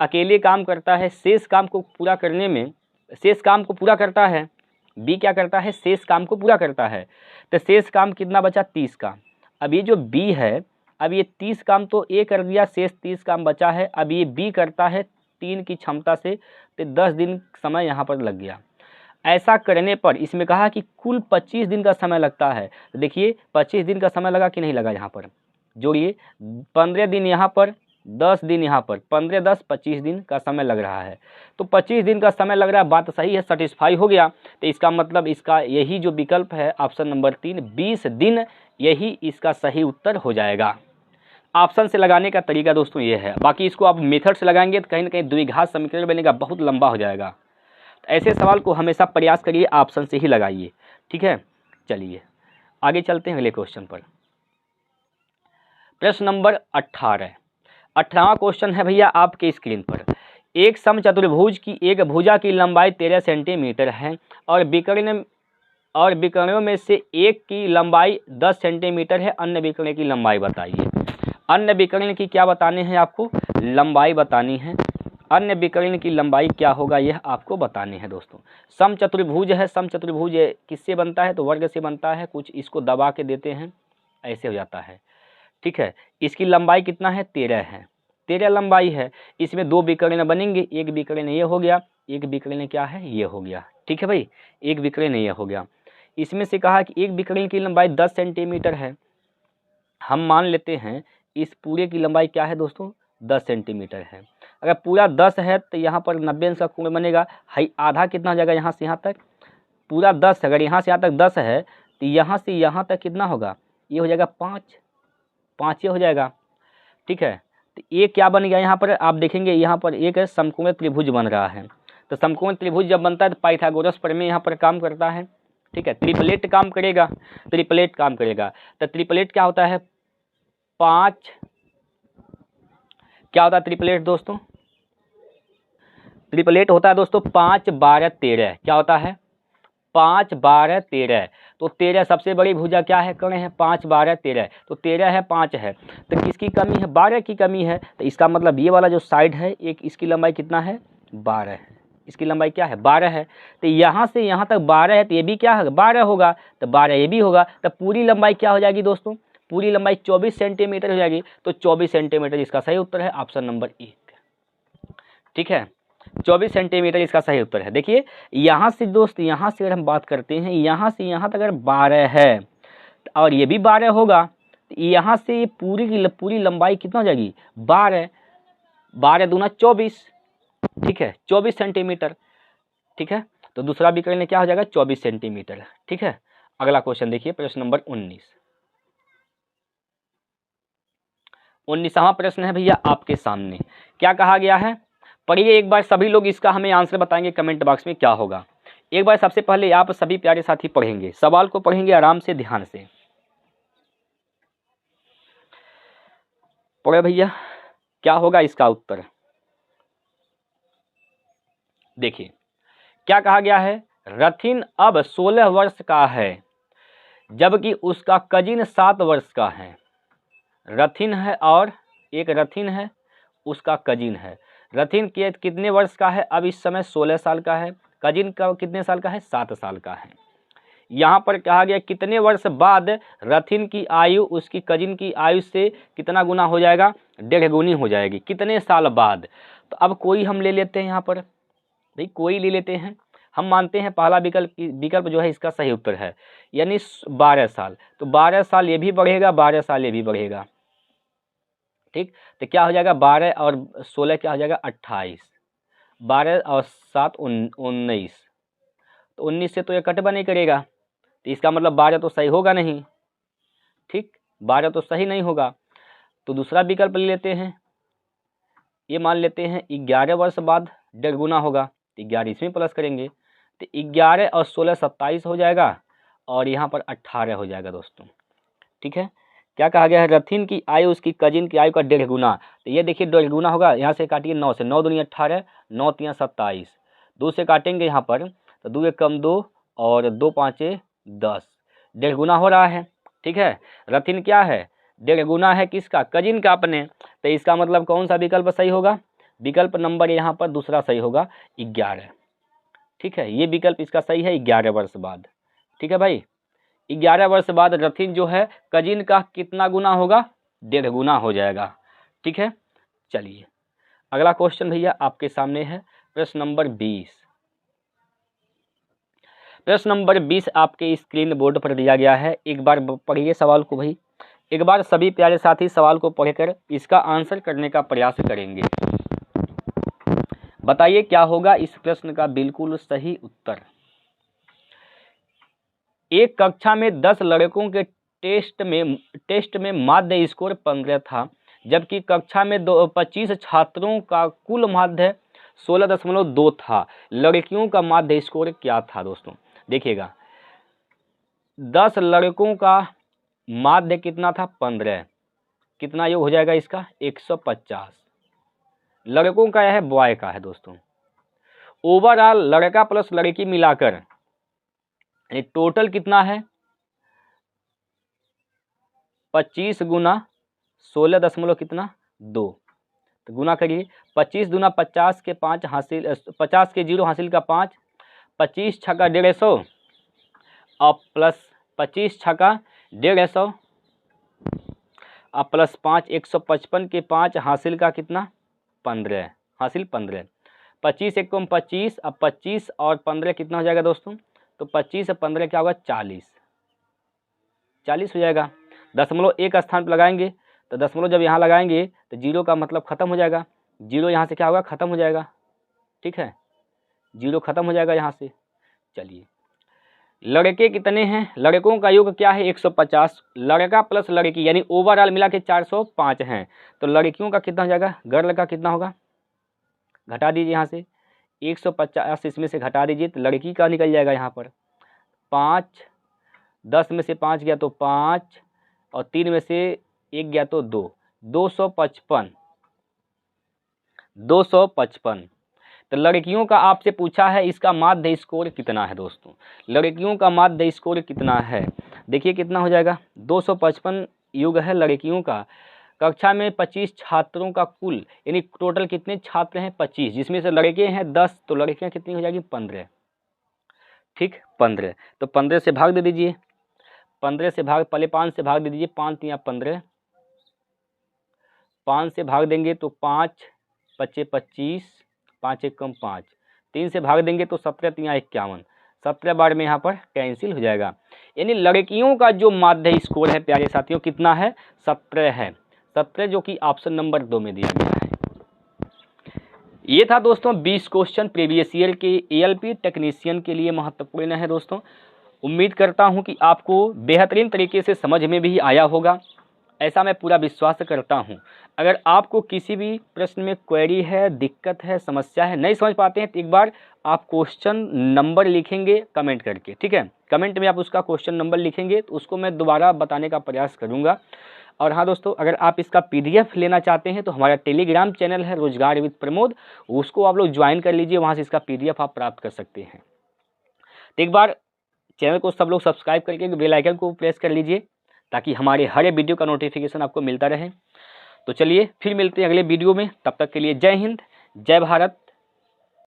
S1: अकेले काम करता है, शेष काम को पूरा करने में, शेष काम को पूरा करता है, बी क्या करता है, शेष काम को पूरा करता है। तो शेष काम कितना बचा, 30 का। अब ये जो बी है, अब ये 30 काम तो ए कर दिया, शेष 30 काम बचा है। अब ये बी करता है 3 की क्षमता से, तो 10 दिन समय यहाँ पर लग गया। ऐसा करने पर इसमें कहा कि कुल 25 दिन का समय लगता है। तो देखिए 25 दिन का समय लगा कि नहीं लगा, यहाँ पर जोड़िए, 15 दिन यहाँ पर, 10 दिन यहाँ पर, 15 10 25 दिन का समय लग रहा है। तो 25 दिन का समय लग रहा है, बात सही है, सेटिस्फाई हो गया। तो इसका मतलब इसका यही जो विकल्प है ऑप्शन नंबर 3, 20 दिन, यही इसका सही उत्तर हो जाएगा। ऑप्शन से लगाने का तरीका दोस्तों ये है। बाकी इसको आप मेथड से लगाएंगे तो कहीं ना कहीं द्विघात समीकरण बनेगा, बहुत लंबा हो जाएगा। तो ऐसे सवाल को हमेशा प्रयास करिए ऑप्शन से ही लगाइए। ठीक है, चलिए आगे चलते हैं अगले क्वेश्चन पर। प्रश्न नंबर 18, 18वां क्वेश्चन है भैया आपके स्क्रीन पर। एक समचतुर्भुज की एक भुजा की लंबाई 13 सेंटीमीटर है और विकर्णों में से एक की लंबाई 10 सेंटीमीटर है। अन्य विकर्ण की लंबाई बताइए। अन्य विकर्ण की क्या बतानी है आपको, लंबाई बतानी है। अन्य विकर्ण की लंबाई क्या होगा यह आपको बतानी है दोस्तों। समचतुर्भुज है, समचतुर्भुज किससे बनता है, तो वर्ग से बनता है। कुछ इसको दबा के देते हैं, ऐसे हो जाता है। ठीक है, इसकी लंबाई कितना है, 13 है, 13 लंबाई है। इसमें 2 विकर्ण बनेंगे, एक विकर्ण ये हो गया, एक विकर्ण क्या है, ये हो गया। ठीक है भाई, एक विकर्ण ये हो गया। इसमें से कहा कि एक विकर्ण की लंबाई 10 सेंटीमीटर है। हम मान लेते हैं इस पूरे की लंबाई क्या है दोस्तों, 10 सेंटीमीटर है। अगर पूरा 10 है तो यहाँ पर 90 अंश का कोण बनेगा। हाई आधा कितना हो जाएगा, यहाँ से यहाँ तक पूरा 10, अगर यहाँ से यहाँ तक 10 है तो यहाँ से यहाँ तक कितना होगा, ये हो जाएगा 5। 5 ये हो जाएगा। ठीक है, तो ये क्या बन गया यहाँ पर आप देखेंगे, यहाँ पर एक समकोण त्रिभुज बन रहा है। तो समकोण त्रिभुज जब बनता है तो पाइथागोरस प्रमेय यहाँ पर काम करता है। ठीक है, ट्रिपलेट काम करेगा, ट्रिपलेट काम करेगा। तो ट्रिपलेट क्या होता है, 5 क्या होता है ट्रिपलेट दोस्तों, ट्रिपलेट होता है दोस्तों 5 12 13। क्या होता है, 5 12 13। तो 13 सबसे बड़ी भुजा क्या है, कर्ण है, 5 12 13। तो 13 है, 5 है, तो किसकी कमी है, 12 की कमी है। तो इसका मतलब ये वाला जो साइड है एक, इसकी लंबाई कितना है, 12 है। इसकी लंबाई क्या है, 12 है। तो यहाँ से यहाँ तक 12 है, तो ये भी क्या है, 12 होगा। तो 12 ये भी होगा। तो पूरी लंबाई क्या हो जाएगी दोस्तों, पूरी लंबाई 24 सेंटीमीटर हो जाएगी। तो 24 सेंटीमीटर इसका सही उत्तर है, ऑप्शन नंबर 1। ठीक है, 24 सेंटीमीटर इसका सही उत्तर है। देखिए यहाँ से दोस्त, यहाँ से अगर हम बात करते हैं, यहाँ से यहाँ तक अगर 12 है और ये भी 12 होगा, तो यहाँ से पूरी की पूरी लंबाई कितना हो जाएगी, 12 12 दूना 24। ठीक है, 24 सेंटीमीटर। ठीक है, तो दूसरा विकर्ण क्या हो जाएगा, 24 सेंटीमीटर। ठीक है, अगला क्वेश्चन देखिए, प्रश्न नंबर 19वां प्रश्न है भैया आपके सामने। क्या कहा गया है, पढ़िए एक बार सभी लोग, इसका हमें आंसर बताएंगे कमेंट बॉक्स में क्या होगा। एक बार सबसे पहले आप सभी प्यारे साथी पढ़ेंगे, सवाल को पढ़ेंगे आराम से, ध्यान से पढ़े भैया। क्या होगा इसका उत्तर, देखिए क्या कहा गया है, रथिन अब 16 वर्ष का है जबकि उसका कजिन 7 वर्ष का है। रथिन है और एक रथिन है, उसका कजिन है। रथिन के कितने वर्ष का है, अब इस समय 16 साल का है। कजिन का कितने साल का है, 7 साल का है। यहाँ पर कहा गया कितने वर्ष बाद रथिन की आयु उसकी कजिन की आयु से कितना गुना हो जाएगा, 1.5 गुनी हो जाएगी। कितने साल बाद, तो अब कोई हम ले लेते हैं, यहाँ पर भाई कोई ले लेते हैं। हम मानते हैं पहला विकल्प जो है इसका सही उत्तर है, यानी 12 साल। तो 12 साल ये भी बढ़ेगा, 12 साल ये भी बढ़ेगा। ठीक, तो क्या हो जाएगा, 12 और 16 क्या हो जाएगा, 28। 12 और 7 19। तो 19 से तो ये कटवा नहीं करेगा, तो इसका मतलब 12 तो सही होगा नहीं। ठीक, 12 तो सही नहीं होगा। तो दूसरा विकल्प ले लेते हैं, ये मान लेते हैं 11 वर्ष बाद 1.5 गुना होगा, तो 11 इसमें प्लस करेंगे, तो 11 और 16 27 हो जाएगा, और यहाँ पर 18 हो जाएगा दोस्तों। ठीक है, क्या कहा गया है, रथिन की आयु उसकी कजिन की आयु का 1.5 गुना। तो ये देखिए 1.5 गुना होगा, यहाँ से काटिए 9 से, 9 दूनी 18, 9 3 27, 2 से काटेंगे यहाँ पर, तो 2 एक कम 2 और 2 5 10, 1.5 गुना हो रहा है। ठीक है, रथिन क्या है, 1.5 गुना है किसका, कजिन का अपने। तो इसका मतलब कौन सा विकल्प सही होगा, विकल्प नंबर यहाँ पर दूसरा सही होगा, 11। ठीक है, ये विकल्प इसका सही है, 11 वर्ष बाद। ठीक है भाई, 11 वर्ष बाद रथिन जो है कजिन का कितना गुना होगा, 1.5 गुना हो जाएगा। ठीक है, चलिए अगला क्वेश्चन भैया आपके सामने है, प्रश्न नंबर 20। प्रश्न नंबर 20 आपके स्क्रीन बोर्ड पर दिया गया है। एक बार पढ़िए सवाल को भाई, एक बार सभी प्यारे साथी सवाल को पढ़कर इसका आंसर करने का प्रयास करेंगे। बताइए क्या होगा इस प्रश्न का बिल्कुल सही उत्तर। एक कक्षा में 10 लड़कों के टेस्ट में माध्य स्कोर 15 था, जबकि कक्षा में 25 छात्रों का कुल माध्य 16.2 था। लड़कियों का माध्य स्कोर क्या था दोस्तों, देखिएगा 10 लड़कों का माध्य कितना था, 15, कितना योग हो जाएगा इसका, 150। लड़कों का है, बॉय का है दोस्तों। ओवरऑल लड़का प्लस लड़की मिलाकर टोटल कितना है, 25 गुना 16 दशमलव कितना 2, तो गुना करिए, 25 दूना 50 के 5 हासिल, 50 के 0 हासिल का 5, 25 छक्का 150 और प्लस 25 छक्का 150 और प्लस 5 155 के 5 हासिल का कितना 15, हासिल 15, 25 एक 25, अब 25 और 15 कितना हो जाएगा दोस्तों, तो 25 और 15 क्या होगा, 40 हो जाएगा। दशमलव एक स्थान पर लगाएंगे, तो दशमलव जब यहाँ लगाएंगे तो 0 का मतलब खत्म हो जाएगा, 0 यहाँ से क्या होगा, खत्म हो जाएगा। ठीक है, 0 खत्म हो जाएगा यहाँ से। चलिए लड़के कितने हैं, लड़कों का योग क्या है 150, लड़का प्लस लड़की यानी ओवरऑल मिला के 405 हैं। तो लड़कियों का कितना हो जाएगा, गर्ल का कितना होगा, घटा दीजिए यहाँ से 150 इसमें से घटा दीजिए तो लड़की का निकल जाएगा यहाँ पर 5, 10 में से 5 गया तो 5 और 3 में से 1 गया तो 2, 255। तो लड़कियों का आपसे पूछा है इसका माध्य स्कोर कितना है दोस्तों, लड़कियों का माध्य स्कोर कितना है, देखिए कितना हो जाएगा 255 युग है लड़कियों का। कक्षा में 25 छात्रों का कुल यानी टोटल कितने छात्र हैं 25, जिसमें से लड़के हैं 10 तो लड़कियां कितनी हो जाएगी 15, ठीक 15। तो 15 से भाग दे दीजिए, 15 से भाग, पहले 5 से भाग दे दीजिए, 5 या 15, 5 से भाग देंगे तो 5 25 25, 5 एक कम 5, 3 से भाग देंगे तो 17 3 51, 17 बार में यहाँ पर कैंसिल हो जाएगा। यानी लड़कियों का जो माध्य स्कोर है प्यारे साथियों कितना है 17 है, 17 जो कि ऑप्शन नंबर 2 में दिया गया है। ये था दोस्तों 20 क्वेश्चन प्रीवियस ईयर के ALP टेक्नीशियन के लिए महत्वपूर्ण है दोस्तों। उम्मीद करता हूँ कि आपको बेहतरीन तरीके से समझ में भी आया होगा, ऐसा मैं पूरा विश्वास करता हूँ। अगर आपको किसी भी प्रश्न में क्वेरी है, दिक्कत है, समस्या है, नहीं समझ पाते हैं तो एक बार आप क्वेश्चन नंबर लिखेंगे कमेंट करके, ठीक है, कमेंट में आप उसका क्वेश्चन नंबर लिखेंगे तो उसको मैं दोबारा बताने का प्रयास करूँगा। और हाँ दोस्तों, अगर आप इसका PDF लेना चाहते हैं तो हमारा टेलीग्राम चैनल है रोजगार विद प्रमोद, उसको आप लोग ज्वाइन कर लीजिए, वहाँ से इसका PDF आप प्राप्त कर सकते हैं। तो एक बार चैनल को सब लोग सब्सक्राइब करके बेल आइकन को प्रेस कर लीजिए ताकि हमारे हर एक वीडियो का नोटिफिकेशन आपको मिलता रहे। तो चलिए फिर मिलते हैं अगले वीडियो में, तब तक के लिए जय हिंद, जय भारत,